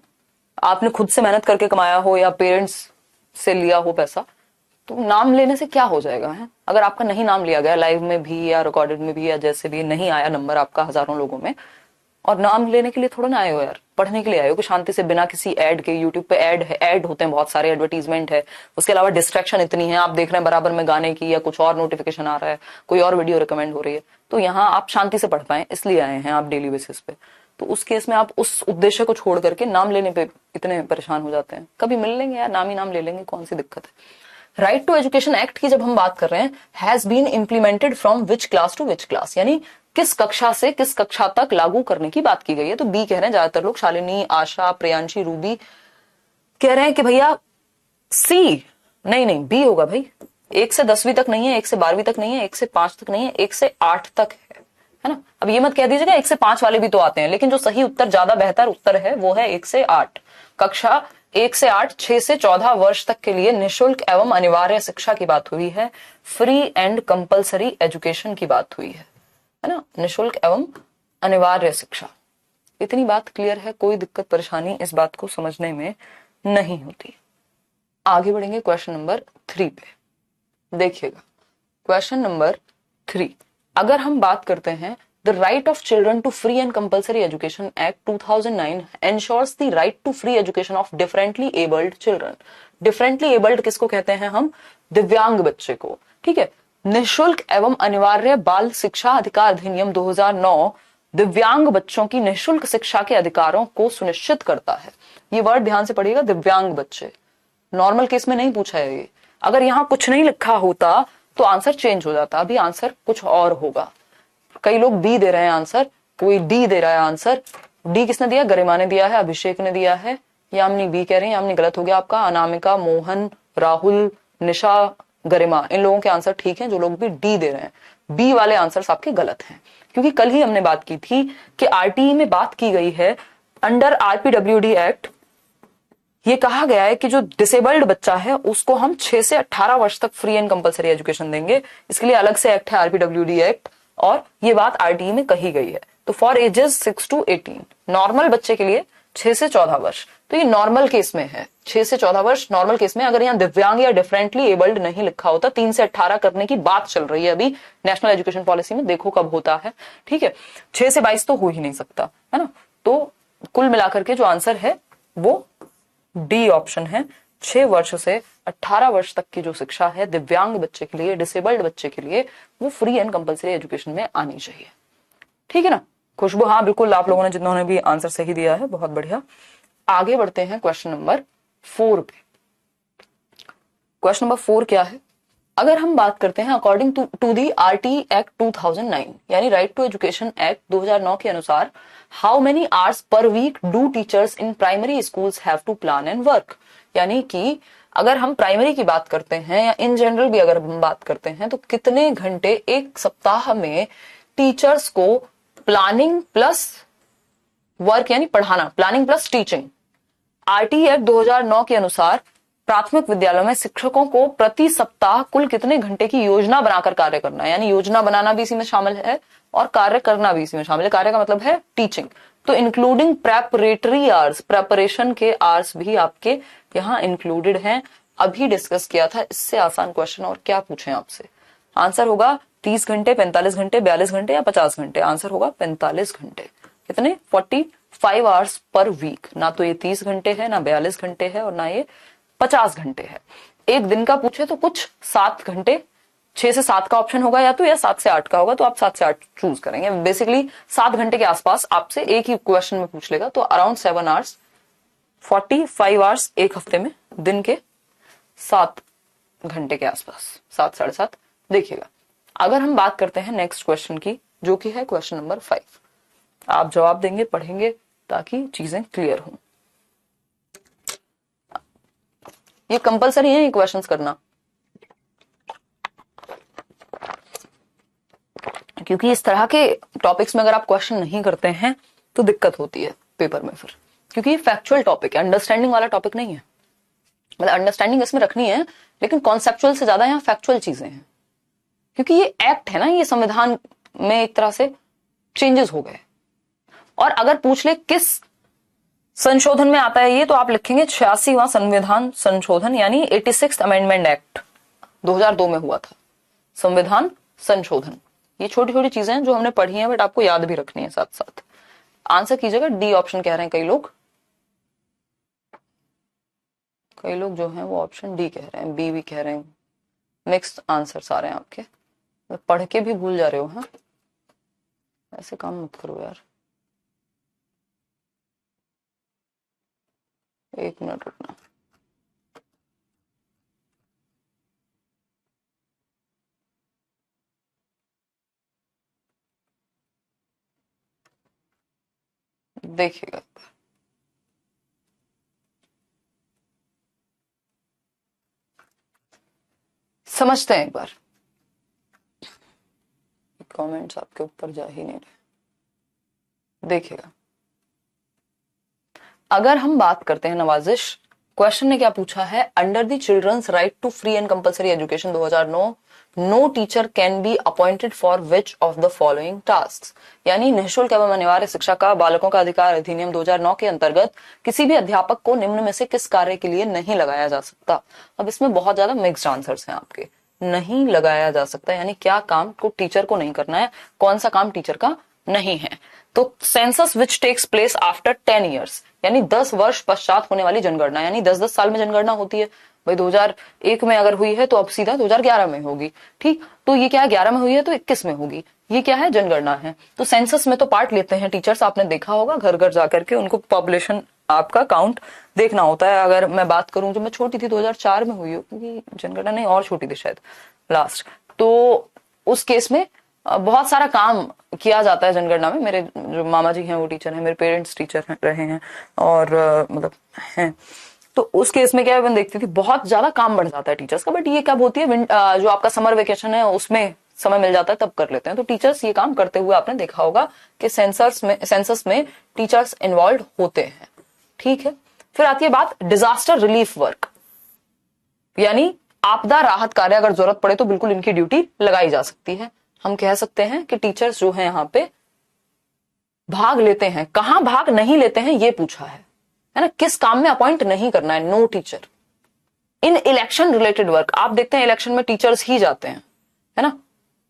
आपने खुद से मेहनत करके कमाया हो या पेरेंट्स से लिया हो पैसा, तो नाम लेने से क्या हो जाएगा है? अगर आपका नहीं नाम लिया गया लाइव में भी या रिकॉर्डेड में भी या जैसे भी नहीं आया नंबर आपका हजारों लोगों में, और नाम लेने के लिए थोड़ा ना आए हो यार, पढ़ने के लिए आए हो कि शांति से बिना किसी ऐड के। यूट्यूब पे ऐड होते हैं बहुत सारे, एडवर्टीजमेंट है, उसके अलावा डिस्ट्रैक्शन इतनी है, आप देख रहे हैं बराबर में गाने की या कुछ और नोटिफिकेशन आ रहा है, कोई और वीडियो रिकमेंड हो रही है, तो यहाँ आप शांति से पढ़ पाए इसलिए आए हैं आप डेली बेसिस पे। तो उस केस में आप उस उद्देश्य को छोड़ करके नाम लेने पे इतने परेशान हो जाते हैं। कभी मिल लेंगे यार, नाम ही नाम ले लेंगे, कौन सी दिक्कत है। राइट टू एजुकेशन एक्ट की जब हम बात कर रहे हैं, has been implemented from which class to which class, यानी किस कक्षा से किस कक्षा तक लागू करने की बात की गई है। तो बी कह रहे हैं ज्यादातर लोग, शालिनी, आशा, प्रियांशी, रूबी कह रहे हैं कि भैया सी, नहीं बी होगा भाई। 1 से 10वीं तक नहीं है, 1 से 12वीं तक नहीं है, 1 से 5 तक नहीं है, 1 से 8 तक है ना। अब ये मत कह दीजिएगा 1 से 5 वाले भी तो आते हैं, लेकिन जो सही उत्तर, ज्यादा बेहतर उत्तर है वो है 1 से 8। कक्षा 1 से 8, 6 से 14 वर्ष तक के लिए निःशुल्क एवं अनिवार्य शिक्षा की बात हुई है, फ्री एंड कंपलसरी एजुकेशन की बात हुई है ना, निःशुल्क एवं अनिवार्य शिक्षा। इतनी बात क्लियर है, कोई दिक्कत परेशानी इस बात को समझने में नहीं होती। आगे बढ़ेंगे क्वेश्चन नंबर 3 पे। देखिएगा क्वेश्चन नंबर 3, अगर हम बात करते हैं, the right of children to free and compulsory education act 2009 ensures the right to free education of differently abled children. Differently abled किसको कहते हैं हम? दिव्यांग बच्चे को। ठीक है, निःशुल्क एवं अनिवार्य बाल शिक्षा अधिकार अधिनियम 2009 दिव्यांग बच्चों की निःशुल्क शिक्षा के अधिकारों को सुनिश्चित करता है। ये वर्ड ध्यान से पढ़िएगा, दिव्यांग बच्चे। नॉर्मल केस में नहीं पूछा है ये। अगर यहाँ कुछ नहीं लिखा होता तो आंसर चेंज हो जाता, अभी आंसर कुछ और होगा। कई लोग बी दे रहे हैं आंसर, कोई डी दे रहा है आंसर। डी किसने दिया? गरिमा ने दिया है, अभिषेक ने दिया है। यामिनी बी कह रहे हैं, यामिनी गलत हो गया आपका। अनामिका, मोहन, राहुल, निशा, गरिमा, इन लोगों के आंसर ठीक हैं। जो लोग भी डी दे रहे हैं, बी वाले आंसर आपके गलत हैं, क्योंकि कल ही हमने बात की थी कि आरटीई में बात की गई है अंडर आरपीडब्ल्यूडी एक्ट। ये कहा गया है कि जो डिसेबल्ड बच्चा है उसको हम 6 से 18 वर्ष तक फ्री एंड कंपलसरी एजुकेशन देंगे। इसके लिए अलग से एक्ट है, आरपीडब्ल्यूडी एक्ट, और ये बात आरटीई में कही गई है। तो फॉर एजेस 6 to 18, नॉर्मल बच्चे के लिए 6 से 14 वर्ष। तो ये नॉर्मल केस में है, 6 से 14 वर्ष नॉर्मल केस में। अगर यहाँ दिव्यांग या डिफरेंटली एबल्ड नहीं लिखा होता, 3 से 18 करने की बात चल रही है अभी नेशनल एजुकेशन पॉलिसी में, देखो कब होता है। ठीक है, 6 से 22 तो हो ही नहीं सकता, है ना। तो कुल मिलाकर के जो आंसर है वो डी ऑप्शन है। 6 वर्ष से 18 वर्ष तक की जो शिक्षा है दिव्यांग बच्चे के लिए, डिसेबल्ड बच्चे के लिए, वो फ्री एंड कंपलसरी एजुकेशन में आनी चाहिए। ठीक है ना खुशबू? हाँ बिल्कुल, आप लोगों ने जिन्होंने भी आंसर सही दिया है, बहुत बढ़िया। आगे बढ़ते हैं क्वेश्चन नंबर 4 पे। क्वेश्चन नंबर 4 क्या है? अगर हम बात करते हैं according to the RT act 2009 यानी राइट टू एजुकेशन एक्ट 2009 के अनुसार, how many hours per week do teachers in primary schools have to plan and work. यानी कि अगर हम प्राइमरी की बात करते हैं या इन जनरल भी अगर हम बात करते हैं तो कितने घंटे एक सप्ताह में टीचर्स को प्लानिंग प्लस वर्क यानी पढ़ाना, planning plus teaching. RT act 2009 के अनुसार प्राथमिक विद्यालयों में शिक्षकों को प्रति सप्ताह कुल कितने घंटे की योजना बनाकर कार्य करना है, यानी योजना बनाना भी इसी में शामिल है और कार्य करना भी इसी में शामिल है। कार्य का मतलब है टीचिंग, तो इंक्लूडिंग प्रेपरेटरी आवर्स, प्रेपरेशन के आवर्स भी आपके यहाँ इंक्लूडेड हैं। अभी डिस्कस किया था, इससे आसान क्वेश्चन और क्या पूछे आपसे। आंसर होगा 30 घंटे, 45 घंटे, 42 घंटे या 50 घंटे। आंसर होगा 45 घंटे। कितने? 45 आवर्स पर वीक। ना तो ये 30 घंटे है, ना 42 घंटे है और ना ये 50 घंटे है। एक दिन का पूछे तो कुछ 7 घंटे, 6 से 7 का ऑप्शन होगा या तो, या 7 से 8 का होगा, तो आप 7 से 8 चूज करेंगे। बेसिकली 7 घंटे के आसपास आपसे एक ही क्वेश्चन में पूछ लेगा, तो अराउंड 7 आवर्स, 45 आवर्स एक हफ्ते में, दिन के 7 घंटे के आसपास, 7 साढ़े 7। देखिएगा, अगर हम बात करते हैं नेक्स्ट क्वेश्चन की, जो कि है क्वेश्चन नंबर 5। आप जवाब देंगे, पढ़ेंगे ताकि चीजें क्लियर हों। ये कंपलसरी है ये क्वेश्चंस करना, क्योंकि इस तरह के टॉपिक्स में अगर आप क्वेश्चन नहीं करते हैं तो दिक्कत होती है पेपर में फिर, क्योंकि ये फैक्चुअल टॉपिक है, अंडरस्टैंडिंग वाला टॉपिक नहीं है। मतलब अंडरस्टैंडिंग इसमें रखनी है, लेकिन कॉन्सेप्चुअल से ज्यादा यहाँ फैक्चुअल चीजें हैं, क्योंकि ये एक्ट है ना, ये संविधान में एक तरह से चेंजेस हो गए। और अगर पूछ ले किस संशोधन में आता है ये, तो आप लिखेंगे 86वां संविधान संशोधन, यानी 86th अमेंडमेंट एक्ट 2002 में हुआ था संविधान संशोधन। ये छोटी छोटी चीजें हैं जो हमने पढ़ी हैं, बट आपको याद भी रखनी है साथ साथ। आंसर कीजिएगा, डी ऑप्शन कह रहे हैं कई लोग जो हैं वो ऑप्शन डी कह रहे हैं, बी भी कह रहे हैं। मिक्स्ड आंसर सारे हैं आपके, पढ़ के भी भूल जा रहे हो। हाँ, ऐसे काम मत करो यार। एक मिनट रुकना। देखिएगा, समझते हैं एक बार। कमेंट्स आपके ऊपर जा ही नहीं रहे। देखिएगा, अगर हम बात करते हैं नवाजिश, क्वेश्चन ने क्या पूछा है, under the children's right to free and compulsory education 2009 no teacher can be appointed for which of the following task. यानी निःशुल्क एवं अनिवार्य शिक्षा का बालकों का अधिकार अधिनियम 2009 के अंतर्गत किसी भी अध्यापक को निम्न में से किस कार्य के लिए नहीं लगाया जा सकता। अब इसमें बहुत ज्यादा मिक्स्ड आंसर्स हैं आपके। नहीं लगाया जा सकता यानी क्या काम को टीचर को नहीं करना है, कौन सा काम टीचर का नहीं है। तो census which takes place after 10 years, यानी 10 वर्ष पश्चात होने वाली जनगणना, यानी 10-10 साल में जनगणना होती है भाई। 2001 में अगर हुई है तो अब सीधा 2011 में होगी, ठीक। तो ये क्या है, 11 में हुई है तो 21 में होगी। ये क्या है, जनगणना है। तो सेंसस में तो पार्ट लेते हैं टीचर्स, आपने देखा होगा घर घर जाकर के उनको पॉपुलेशन आपका काउंट देखना होता है। अगर मैं बात करूं, जब मैं छोटी थी 2004 में हुई हो, क्योंकि जनगणना नहीं और छोटी थी शायद लास्ट, तो उस केस में बहुत सारा काम किया जाता है जनगणना में। मेरे जो मामा जी हैं वो टीचर हैं, मेरे पेरेंट्स टीचर रहे हैं और मतलब हैं। तो उस केस में क्या मैं देखती थी बहुत ज्यादा काम बढ़ जाता है टीचर्स का। बट ये कब होती है, जो आपका समर वेकेशन है उसमें समय मिल जाता है तब कर लेते हैं। तो टीचर्स ये काम करते हुए आपने देखा होगा कि सेंसस में टीचर्स इन्वॉल्व होते हैं, ठीक है। फिर आती है बात डिजास्टर रिलीफ वर्क, यानी आपदा राहत कार्य अगर जरूरत पड़े तो बिल्कुल इनकी ड्यूटी लगाई जा सकती है। हम कह सकते हैं कि टीचर्स जो है यहाँ पे भाग लेते हैं। कहां भाग नहीं लेते हैं ये पूछा है ना, किस काम में अपॉइंट नहीं करना है, no teacher in election related work. आप देखते हैं इलेक्शन में टीचर्स ही जाते हैं, है ना,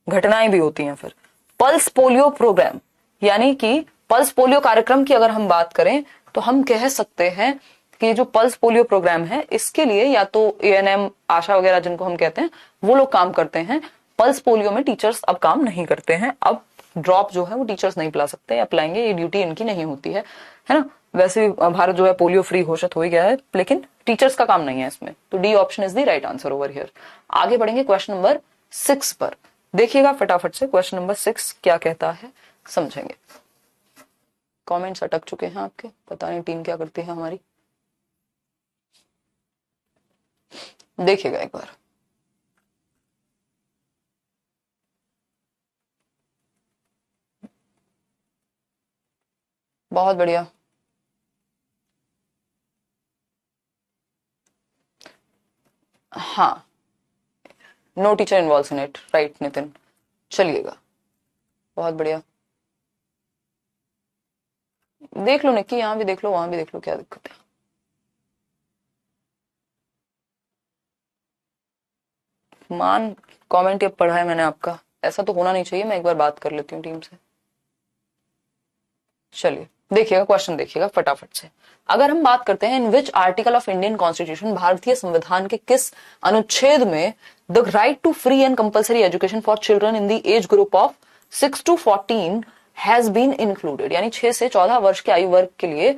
घटनाएं भी होती हैं। फिर पल्स पोलियो प्रोग्राम, यानी कि पल्स पोलियो कार्यक्रम की अगर हम बात करें तो हम कह सकते हैं कि जो पल्स पोलियो प्रोग्राम है इसके लिए या तो एएनएम, आशा वगैरह जिनको हम कहते हैं, वो लोग काम करते हैं। पल्स पोलियो में टीचर्स अब काम नहीं करते हैं। अब ड्रॉप जो है वो टीचर्स नहीं पिला सकते या पिलाएंगे, ये ड्यूटी इनकी नहीं होती है ना। वैसे भी भारत जो है पोलियो फ्री घोषित हो ही गया है, लेकिन टीचर्स का काम नहीं है इसमें, तो D option is the right answer over here. आगे बढ़ेंगे क्वेश्चन नंबर 6 पर। देखिएगा फटाफट से क्वेश्चन नंबर 6 क्या कहता है, समझेंगे। कमेंट्स अटक चुके हैं आपके, पता नहीं टीम क्या करती है हमारी। देखिएगा एक बार। बहुत बढ़िया, हाँ, no teacher involve in it, right Nitin. चलिएगा, बहुत बढ़िया। देख लो निक्की, यहाँ भी देख लो, वहां भी देख लो, क्या दिक्कत है। मान कमेंट ये पढ़ा है मैंने आपका, ऐसा तो होना नहीं चाहिए। मैं एक बार बात कर लेती हूँ टीम से। चलिए देखिएगा क्वेश्चन, देखिएगा फटाफट से। अगर हम बात करते हैं in which article of Indian constitution, भारतीय संविधान के किस अनुच्छेद में the right to free and compulsory education for children in the age group of 6 to 14 has been included, यानी 6 से 14 वर्ष के आयु वर्ग के लिए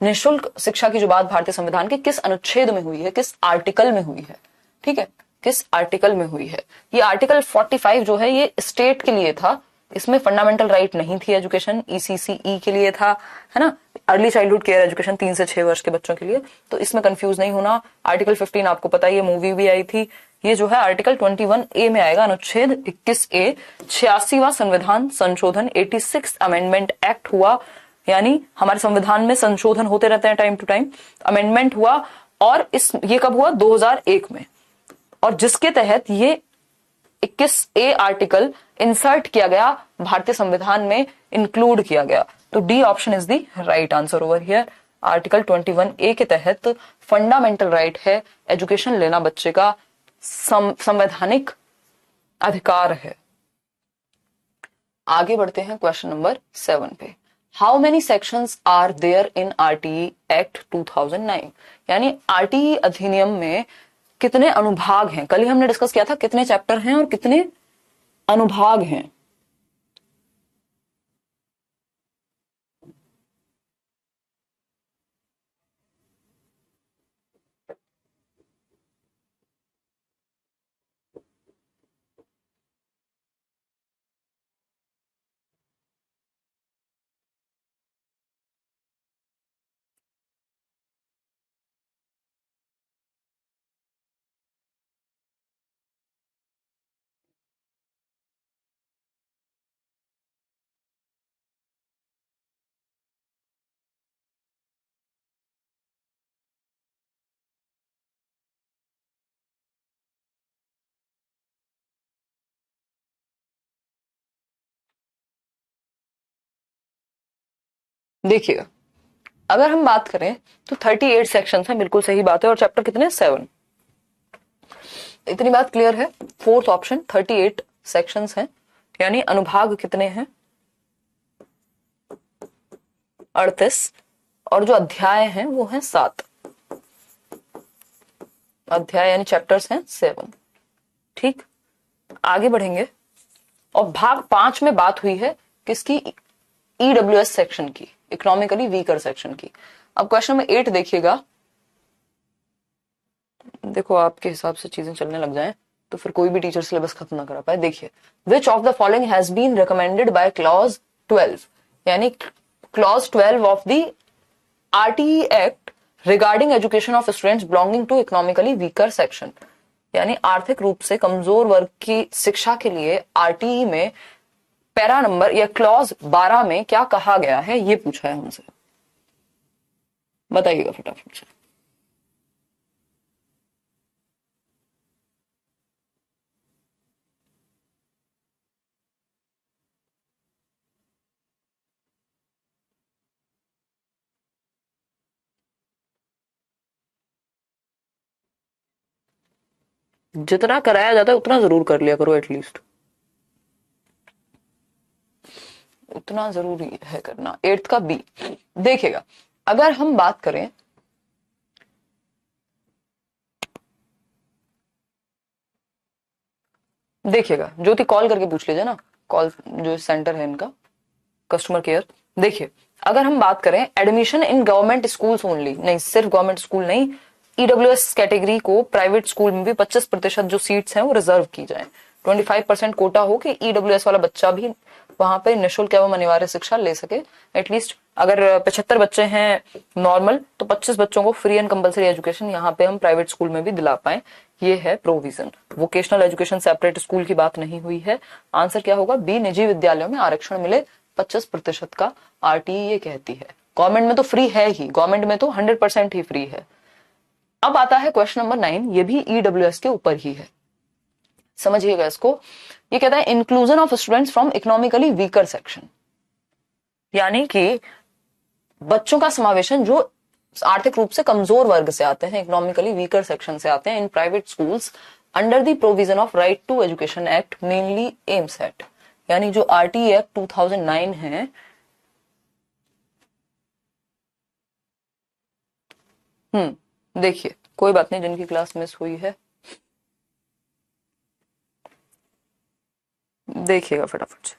निःशुल्क शिक्षा की जो बात भारतीय संविधान के किस अनुच्छेद में हुई है, किस आर्टिकल में हुई है, ठीक है, किस आर्टिकल में हुई है। ये आर्टिकल 45 जो है ये स्टेट के लिए था, इसमें फंडामेंटल राइट नहीं थी एजुकेशन, ईसीसीई के लिए था, है ना, अर्ली चाइल्डहुड केयर एजुकेशन 3 से 6 वर्ष के बच्चों के लिए। तो इसमें कंफ्यूज नहीं होना। आर्टिकल 15 आपको पता है, ये मूवी भी आई थी। ये जो है आर्टिकल 21A में आएगा, अनुच्छेद 21A। 86वां संविधान संशोधन 86 अमेंडमेंट एक्ट हुआ, यानी हमारे संविधान में संशोधन होते रहते हैं टाइम टू टाइम, अमेंडमेंट हुआ। और ये कब हुआ? 2001 में, और जिसके तहत ये 21A आर्टिकल इंसर्ट किया गया, भारतीय संविधान में इंक्लूड किया गया। तो D option is the right answer over here. Article 21A के तहत फंडामेंटल राइट है, एजुकेशन लेना बच्चे का संवैधानिक अधिकार है। आगे बढ़ते हैं क्वेश्चन नंबर 7 पे। How many sections are there in RTE act 2009, यानी आरटीई अधिनियम में कितने अनुभाग हैं। कल ही हमने डिस्कस किया था कितने चैप्टर हैं और कितने अनुभाग हैं। देखिएगा, अगर हम बात करें तो 38 सेक्शन हैं, बिल्कुल सही बात है। और चैप्टर कितने? 7। इतनी बात क्लियर है। फोर्थ ऑप्शन 38 सेक्शंस हैं, यानी अनुभाग कितने हैं? 38। और जो अध्याय हैं वो हैं 7 अध्याय, यानी चैप्टर्स हैं 7। ठीक, आगे बढ़ेंगे। और भाग 5 में बात हुई है किसकी? ईडब्ल्यूएस सेक्शन की, इकोनॉमिकली वीकर सेक्शन की। अब क्वेश्चन नंबर 8 देखिएगा। देखो आपके हिसाब से चीजें चलने लग जाएं तो फिर कोई भी टीचर सिलेबस खत्म ना करा पाए। देखिए, which of the following has been recommended by clause 12, यानी clause 12 of the RTE act regarding education of students belonging to economically weaker section, यानी आर्थिक रूप से कमजोर वर्ग की शिक्षा के लिए आरटीई में पैरा नंबर या क्लॉज 12 में क्या कहा गया है, ये पूछा है हमसे। बताइएगा फटाफट से। जितना कराया जाता है उतना जरूर कर लिया करो, एटलीस्ट उतना जरूरी है करना। 8th का बी देखिएगा। अगर हम बात करें देखिएगा, ज्योति कॉल करके पूछ लीजिए ना, कॉल जो सेंटर है इनका, कस्टमर केयर। देखिए, अगर हम बात करें admission in government schools only, नहीं सिर्फ गवर्नमेंट स्कूल नहीं, ईडब्ल्यूएस कैटेगरी को प्राइवेट स्कूल में भी 25% जो सीट्स हैं वो रिजर्व की जाए, 25% कोटा हो कि ईडब्ल्यूएस वाला बच्चा भी वहां पे निःशुल्क एवं अनिवार्य शिक्षा ले सके। एटलीस्ट अगर 75 बच्चे हैं नॉर्मल, तो 25 बच्चों को फ्री एंड कंपलसरी एजुकेशन यहाँ पे हम प्राइवेट स्कूल में भी दिला पाए, ये है provision. Vocational education separate school की बात नहीं हुई है। आंसर क्या होगा, बी, निजी विद्यालयों में आरक्षण मिले 25% का, आरटीई ये कहती है। गवर्नमेंट में तो फ्री है ही, गवर्नमेंट में तो 100% ही फ्री है। अब आता है क्वेश्चन नंबर 9, ये भी ईडब्ल्यूएस के ऊपर ही है, समझिएगा इसको। ये कहता है inclusion of students from economically weaker section, यानी कि बच्चों का समावेशन जो आर्थिक रूप से कमजोर वर्ग से आते हैं, इकोनॉमिकली वीकर सेक्शन से आते हैं, in private schools under the provision of right to education act mainly aims at, यानी जो आरटीई एक्ट 2009 है, देखिए कोई बात नहीं, जिनकी क्लास मिस हुई है देखिएगा फटाफट से।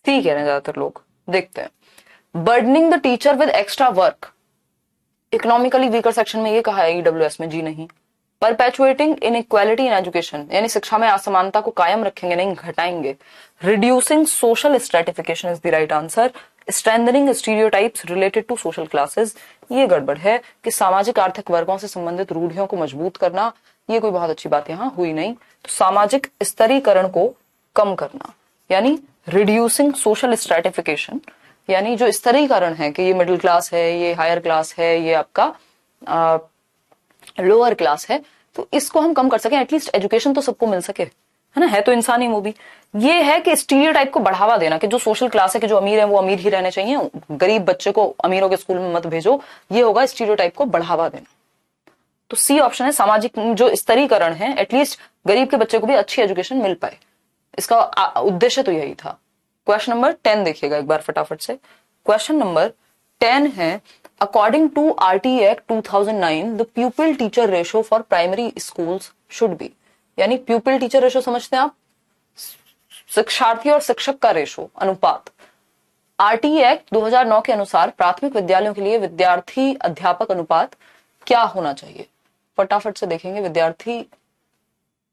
ठीक है ना, ज्यादातर लोग देखते हैं burdening the teacher with extra work, economically weaker section में ये कहा है ईडब्ल्यूएस में, जी नहीं। परपेचुएटिंग इनइक्वालिटी इन एजुकेशन, यानी शिक्षा में असमानता को कायम रखेंगे नहीं घटाएंगे। Reducing social stratification is the right answer. Strengthening stereotypes related to social classes, ये गड़बड़ है कि सामाजिक आर्थिक वर्गों से संबंधित रूढ़ियों को मजबूत करना, ये कोई बहुत अच्छी बात यहाँ हुई नहीं। तो सामाजिक स्तरीकरण को कम करना, यानी रिड्यूसिंग सोशल स्ट्रेटिफिकेशन, यानी जो स्तरीकरण है कि ये मिडिल क्लास है, ये हायर क्लास है, ये आपका लोअर क्लास है, तो इसको हम कम कर सकें, एटलीस्ट एजुकेशन तो सबको मिल सके, है ना, है तो इंसान ही वो भी। ये है कि स्टीरियोटाइप को बढ़ावा देना कि जो सोशल क्लास है कि जो अमीर है वो अमीर ही रहने चाहिए, गरीब बच्चे को अमीरों के स्कूल में मत भेजो, ये होगा स्टीरियोटाइप को बढ़ावा देना। तो सी ऑप्शन है, सामाजिक जो स्तरीकरण है, एटलीस्ट गरीब के बच्चे को भी अच्छी एजुकेशन मिल पाए, इसका उद्देश्य तो यही था। क्वेश्चन नंबर 10 देखिएगा एक बार फटाफट से। क्वेश्चन नंबर 10 है, according to RT act 2009 the pupil teacher ratio for primary schools should be, यानी प्यूपिल टीचर रेशो समझते हैं आप, शिक्षार्थी और शिक्षक का रेशो अनुपात। आरटी एक्ट 2009 के अनुसार प्राथमिक विद्यालयों के लिए विद्यार्थी अध्यापक अनुपात क्या होना चाहिए, फटाफट से देखेंगे। विद्यार्थी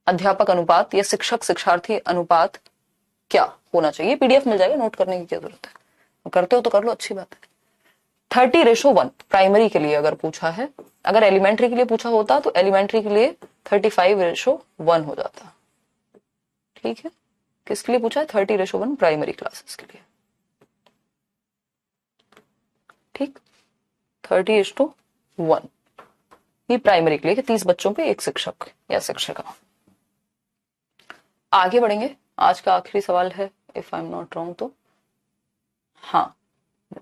अध्यापक अनुपात या शिक्षक शिक्षार्थी अनुपात क्या होना चाहिए, पीडीएफ मिल जाएगा, नोट करने की क्या जरूरत है, करते हो तो कर लो, अच्छी बात है। 30:1 प्राइमरी के लिए अगर पूछा है, अगर एलिमेंट्री के लिए पूछा होता तो एलिमेंट्री के लिए 35:1 हो जाता, ठीक है। किसके लिए पूछा है, 30:1 प्राइमरी क्लासेस के लिए, ठीक, 30:1 ये प्राइमरी के लिए कि 30 बच्चों पे एक शिक्षक या शिक्षिका। आगे बढ़ेंगे, आज का आखिरी सवाल है if I am not wrong, तो हाँ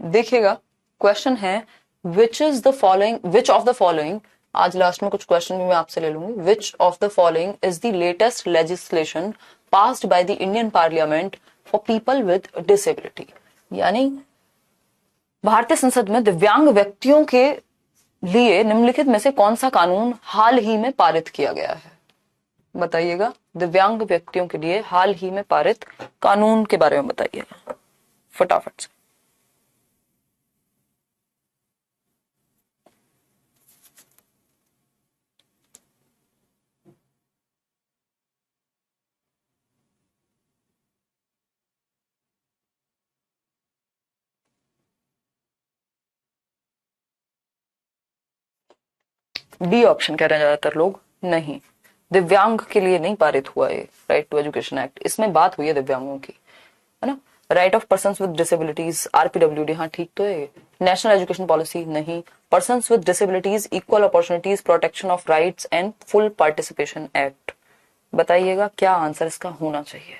देखिएगा, क्वेश्चन है विच ऑफ द फॉलोइंग, आज लास्ट में कुछ क्वेश्चन भी मैं आपसे ले लूंगी। विच of the following is the latest legislation passed by the Indian parliament for people with disability, यानी भारतीय संसद में दिव्यांग व्यक्तियों के लिए निम्नलिखित में से कौन सा कानून हाल ही में पारित किया गया है, बताइएगा। दिव्यांग व्यक्तियों के लिए हाल ही में पारित कानून के बारे में बताइएगा फटाफट से। डी ऑप्शन कह रहे हैं ज्यादातर लोग, नहीं, दिव्यांग के लिए नहीं पारित हुआ ये राइट टू एजुकेशन एक्ट, इसमें बात हुई है दिव्यांगों की, है ना। Right of person with disabilities, RPWD, हाँ ठीक तो है। नेशनल एजुकेशन पॉलिसी नहीं। Person with disabilities equal opportunities protection of rights and full participation act. बताइएगा क्या आंसर इसका होना चाहिए,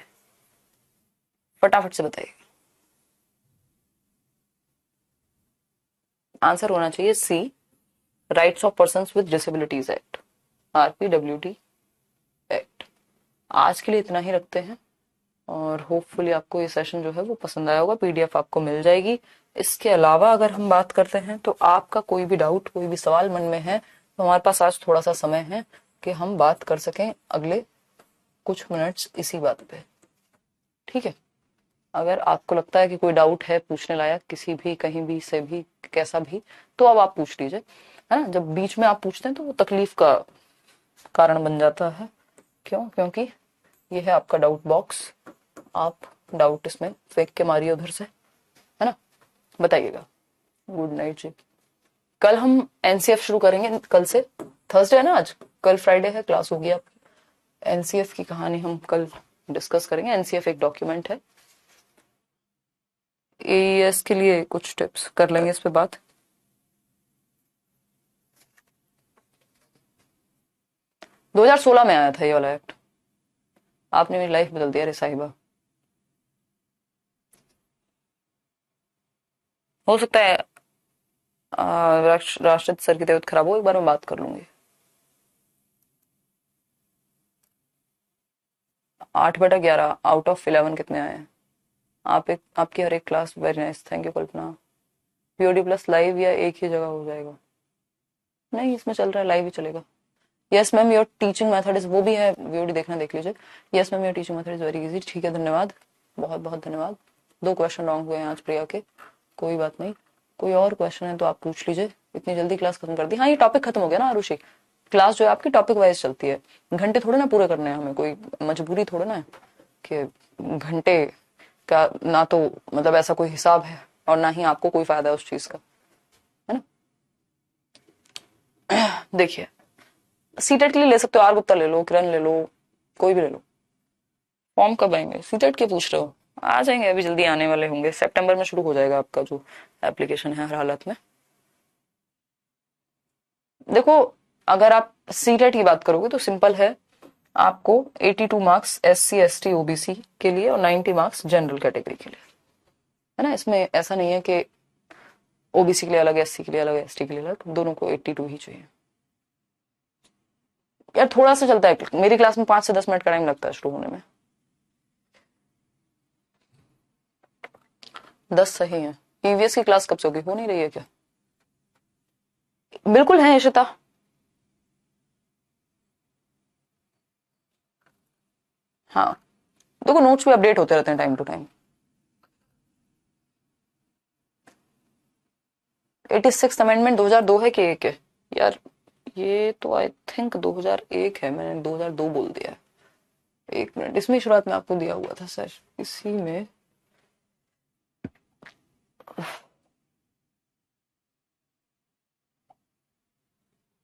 फटाफट से बताइए। आंसर होना चाहिए C, rights of person with disabilities act, RPWD act. आज के लिए इतना ही रखते हैं और होपफुली आपको ये सेशन जो है वो पसंद आया होगा। पीडीएफ आपको मिल जाएगी। इसके अलावा अगर हम बात करते हैं तो आपका कोई भी डाउट, कोई भी सवाल मन में है तो हमारे पास आज थोड़ा सा समय है कि हम बात कर सकें अगले कुछ मिनट्स इसी बात पे, ठीक है। अगर आपको लगता है कि कोई डाउट है पूछने लायक किसी भी, कहीं भी से भी, कैसा भी, तो अब आप पूछ लीजिए, है ना। जब बीच में आप पूछते हैं तो वो तकलीफ का कारण बन जाता है। क्यों? क्योंकि ये है आपका डाउट बॉक्स, आप डाउट इसमें फेंक के मारिए उधर से, है ना। बताइएगा। गुड नाइट जी। कल हम एनसीएफ शुरू करेंगे, कल से। थर्सडे है ना आज, कल फ्राइडे है, क्लास होगी आपकी। एनसीएफ की कहानी हम कल डिस्कस करेंगे। एनसीएफ एक डॉक्यूमेंट है। एईएस के लिए कुछ टिप्स कर लेंगे इस पे बात। दो 2016 में आया था ये वाला एक्ट। आपने मेरी लाइफ बदल दिया रे साहिबा। हो सकता है राष्ट्रित सर की तबीयत खराब हो, एक बार मैं बात कर लूंगी। 8/11 आउट ऑफ 11 कितने आए हैं? आपकी हर एक class very nice, thank you Kalpana. POD plus live या एक ही जगह हो जाएगा? नहीं, इसमें चल रहा है, लाइव ही चलेगा। Yes ma'am your teaching method is, वो भी है वीडियो देखना, देख लीजिए। Yes ma'am your teaching method is very easy. ठीक है, धन्यवाद, बहुत बहुत धन्यवाद। 2 क्वेश्चन रॉन्ग हुए हैं आज प्रिया के, कोई बात नहीं। कोई और क्वेश्चन है तो आप पूछ लीजिए। इतनी जल्दी क्लास खत्म कर दी? हाँ, ये टॉपिक खत्म हो गया ना आरुषि। क्लास जो है आपकी टॉपिक वाइज चलती है, घंटे थोड़े ना पूरे करने हैं हमें, कोई मजबूरी थोड़े ना है कि घंटे का, ना तो मतलब ऐसा कोई हिसाब है और ना ही आपको कोई फायदा है उस चीज का, है ना। देखिए, सीटेट के लिए ले सकते हो, आर गुप्ता ले लो, किरण ले लो, कोई भी ले लो। फॉर्म कब आएंगे? सीटेट के पूछ रहे हो? आ जाएंगे, अभी जल्दी आने वाले होंगे। सितंबर में शुरू हो जाएगा आपका जो एप्लीकेशन है हर हालत में। देखो, अगर आप सीटेट की बात करोगे तो सिंपल है, आपको 82 मार्क्स SC ST OBC के लिए और 90 मार्क्स जनरल कैटेगरी के लिए, है ना। इसमें ऐसा नहीं है कि ओबीसी के लिए अलग, SC के लिए अलग, ST के लिए अलग, दोनों को 82 ही चाहिए। यार थोड़ा सा चलता है, मेरी क्लास में 5 से 10 मिनट का टाइम लगता है शुरू होने में। 10 सही है। पीवीएस की क्लास कब से होगी? हो नहीं रही है क्या? बिल्कुल है इशिता। हाँ, देखो नोट्स भी अपडेट होते रहते हैं time to time. 86th amendment 2002 है कि एक है? यार ये तो आई थिंक 2001 है, मैंने 2002 बोल दिया है। एक मिनट, इसमें शुरुआत में आपको दिया हुआ था सर, इसी में।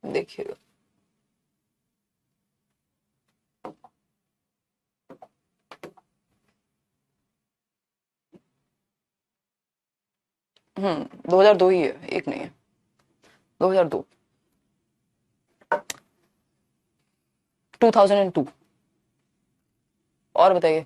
देखिएगा, हम्म, 2002 ही है, एक नहीं है। 2002, 2002। और बताइए।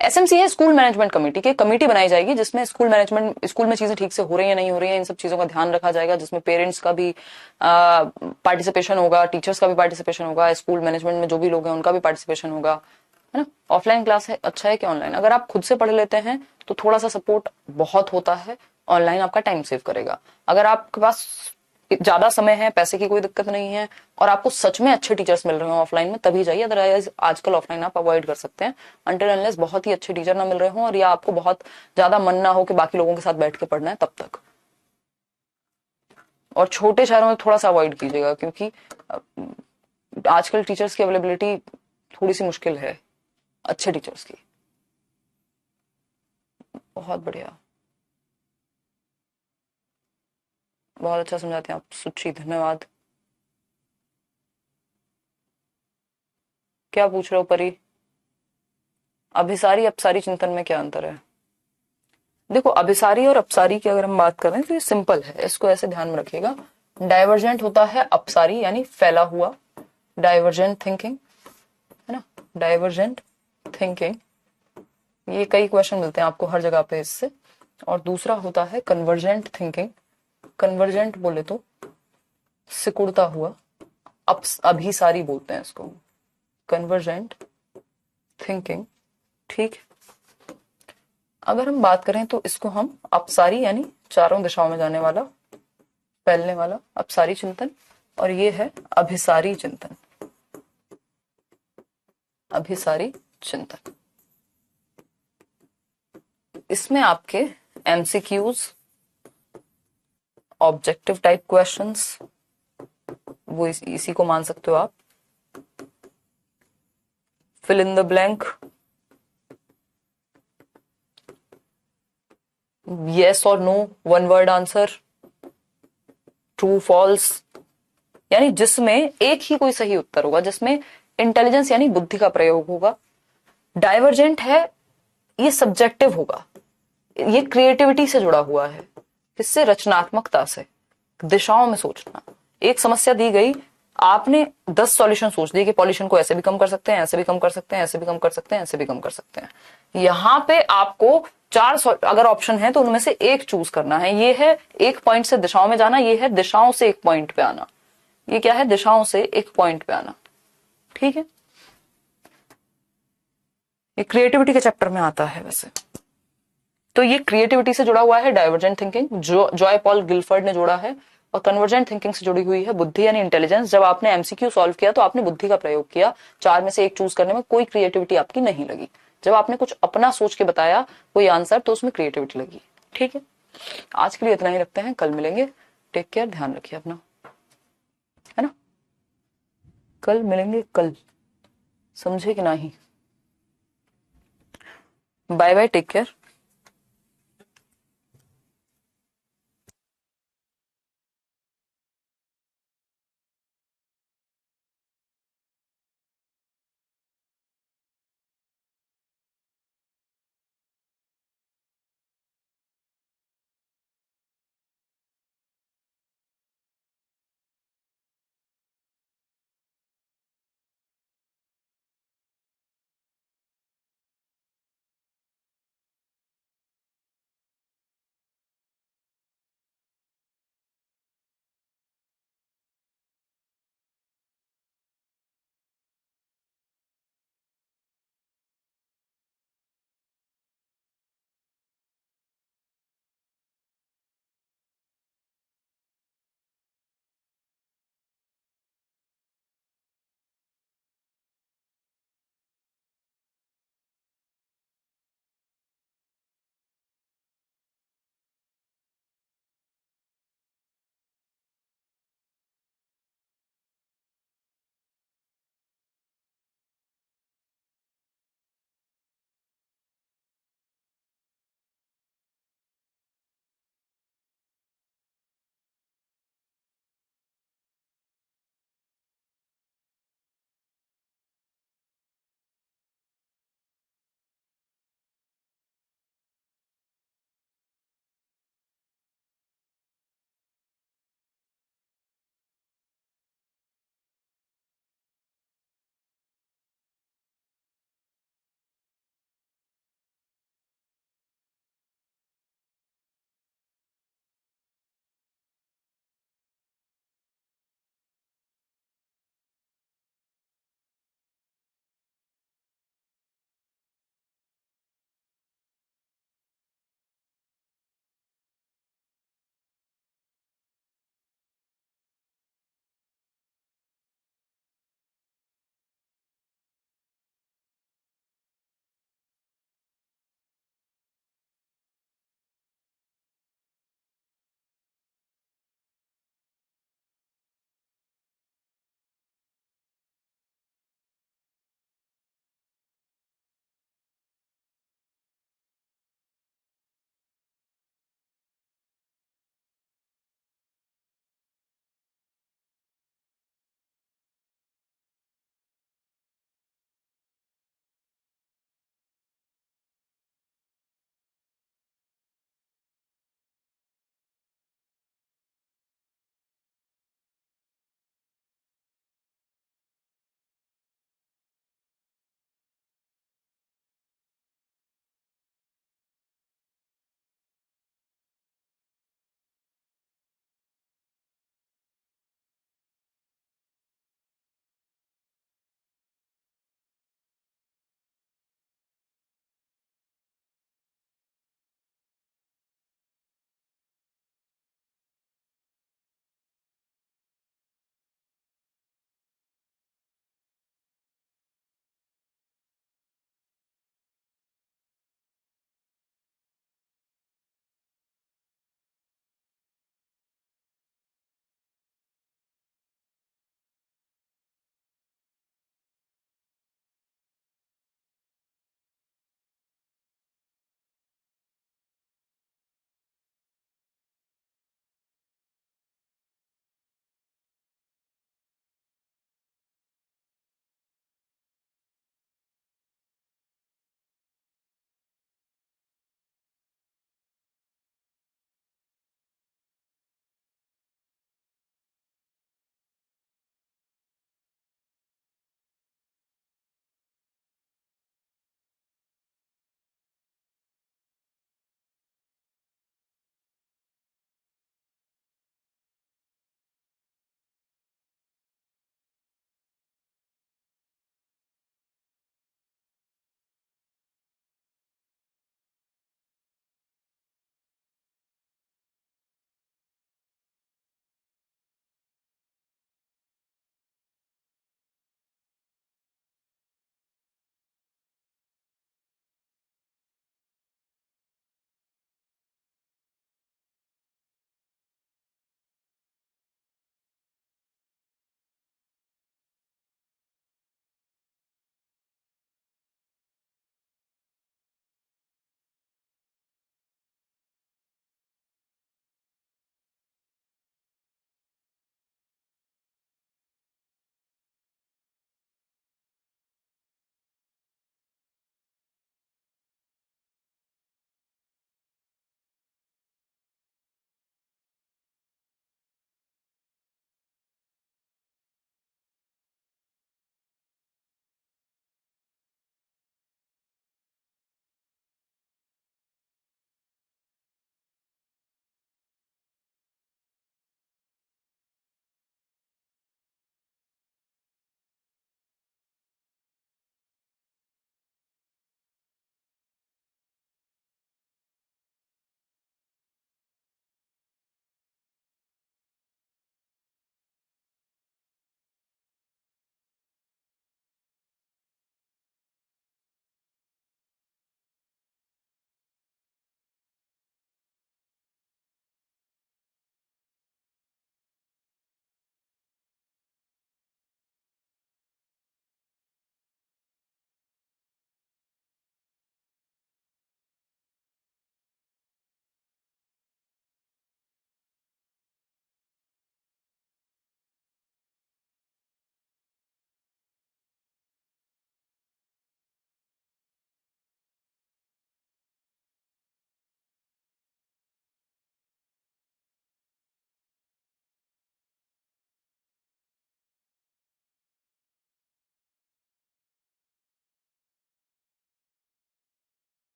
एसएमसी है स्कूल मैनेजमेंट कमेटी की, कमेटी बनाई जाएगी जिसमें स्कूल मैनेजमेंट, स्कूल में चीजें ठीक से हो रही है नहीं हो रही है, इन सब चीजों का ध्यान रखा जाएगा, जिसमें पेरेंट्स का भी पार्टिसिपेशन होगा, टीचर्स का भी पार्टिसिपेशन होगा, स्कूल मैनेजमेंट में जो भी लोग हैं उनका भी पार्टिसिपेशन होगा, है ना। ऑफलाइन क्लास है, अच्छा है कि ऑनलाइन? अगर आप खुद से पढ़ लेते हैं तो थोड़ा सा सपोर्ट बहुत होता है, ऑनलाइन आपका टाइम सेव करेगा। अगर आपके पास ज्यादा समय है, पैसे की कोई दिक्कत नहीं है और आपको सच में अच्छे टीचर्स मिल रहे हो ऑफलाइन में, तभी जाइए। अदरवाइज आजकल ऑफलाइन आप अवॉइड कर सकते हैं अनटिल अनलेस बहुत ही अच्छे टीचर ना मिल रहे हो और या आपको बहुत ज्यादा मन ना हो कि बाकी लोगों के साथ बैठ के पढ़ना है, तब तक। और छोटे शहरों में थोड़ा सा अवॉइड कीजिएगा क्योंकि आजकल टीचर्स की अवेलेबिलिटी थोड़ी सी मुश्किल है, अच्छे टीचर्स की। बहुत बढ़िया, बहुत अच्छा समझाते हैं आप सुची, धन्यवाद। क्या पूछ रहे हो परी? अभिसारी अपसारी चिंतन में क्या अंतर है? देखो, अभिसारी और अपसारी की अगर हम बात करें तो ये सिंपल है, इसको ऐसे ध्यान में रखिएगा। डाइवर्जेंट होता है अपसारी यानी फैला हुआ, डाइवर्जेंट थिंकिंग, है ना, डाइवर्जेंट थिंकिंग, ये कई क्वेश्चन मिलते हैं आपको हर जगह पे इससे। और दूसरा होता है कन्वर्जेंट थिंकिंग, कन्वर्जेंट बोले तो सिकुड़ता हुआ, अभिसारी बोलते हैं इसको, कन्वर्जेंट थिंकिंग। ठीक, अगर हम बात करें तो इसको हम अपसारी यानी चारों दिशाओं में जाने वाला, फैलने वाला अपसारी चिंतन, और ये है अभिसारी चिंतन, अभिसारी चिंतन। इसमें आपके एमसीक्यूज, ऑब्जेक्टिव टाइप क्वेश्चंस, वो इसी को मान सकते हो आप, fill in the blank, yes और no, one word answer, true false, यानी जिसमें एक ही कोई सही उत्तर होगा, जिसमें इंटेलिजेंस यानी बुद्धि का प्रयोग होगा। डाइवर्जेंट है, ये सब्जेक्टिव होगा, ये क्रिएटिविटी से जुड़ा हुआ है, किससे? रचनात्मकता से, दिशाओं में सोचना। एक समस्या दी गई, आपने 10 सॉल्यूशन सोच दिए कि पॉल्यूशन को ऐसे भी कम कर सकते हैं, ऐसे भी कम कर सकते हैं, ऐसे भी कम कर सकते हैं, ऐसे भी कम कर सकते हैं। यहां पे आपको 4 अगर ऑप्शन है तो उनमें से एक चूज करना है। ये है एक पॉइंट से दिशाओं में जाना, ये है दिशाओं से एक पॉइंट पे आना। ये क्या है? दिशाओं से एक पॉइंट पे आना। ठीक है, ये क्रिएटिविटी के चैप्टर में आता है वैसे तो। ये क्रिएटिविटी से जुड़ा हुआ है डाइवर्जेंट थिंकिंग, जो जॉय पॉल गिलफर्ड ने जोड़ा है, और कन्वर्जेंट थिंकिंग से जुड़ी हुई है बुद्धि यानी इंटेलिजेंस। जब आपने एमसीक्यू सॉल्व किया तो आपने बुद्धि का प्रयोग किया, 4 में से एक चूज करने में कोई क्रिएटिविटी आपकी नहीं लगी। जब आपने कुछ अपना सोच के बताया कोई आंसर तो उसमें क्रिएटिविटी लगी। ठीक है, आज के लिए इतना ही रखते हैं, कल मिलेंगे। टेक केयर, ध्यान रखिए अपना, है ना, कल मिलेंगे, कल, समझे कि नहीं? Bye bye, take care.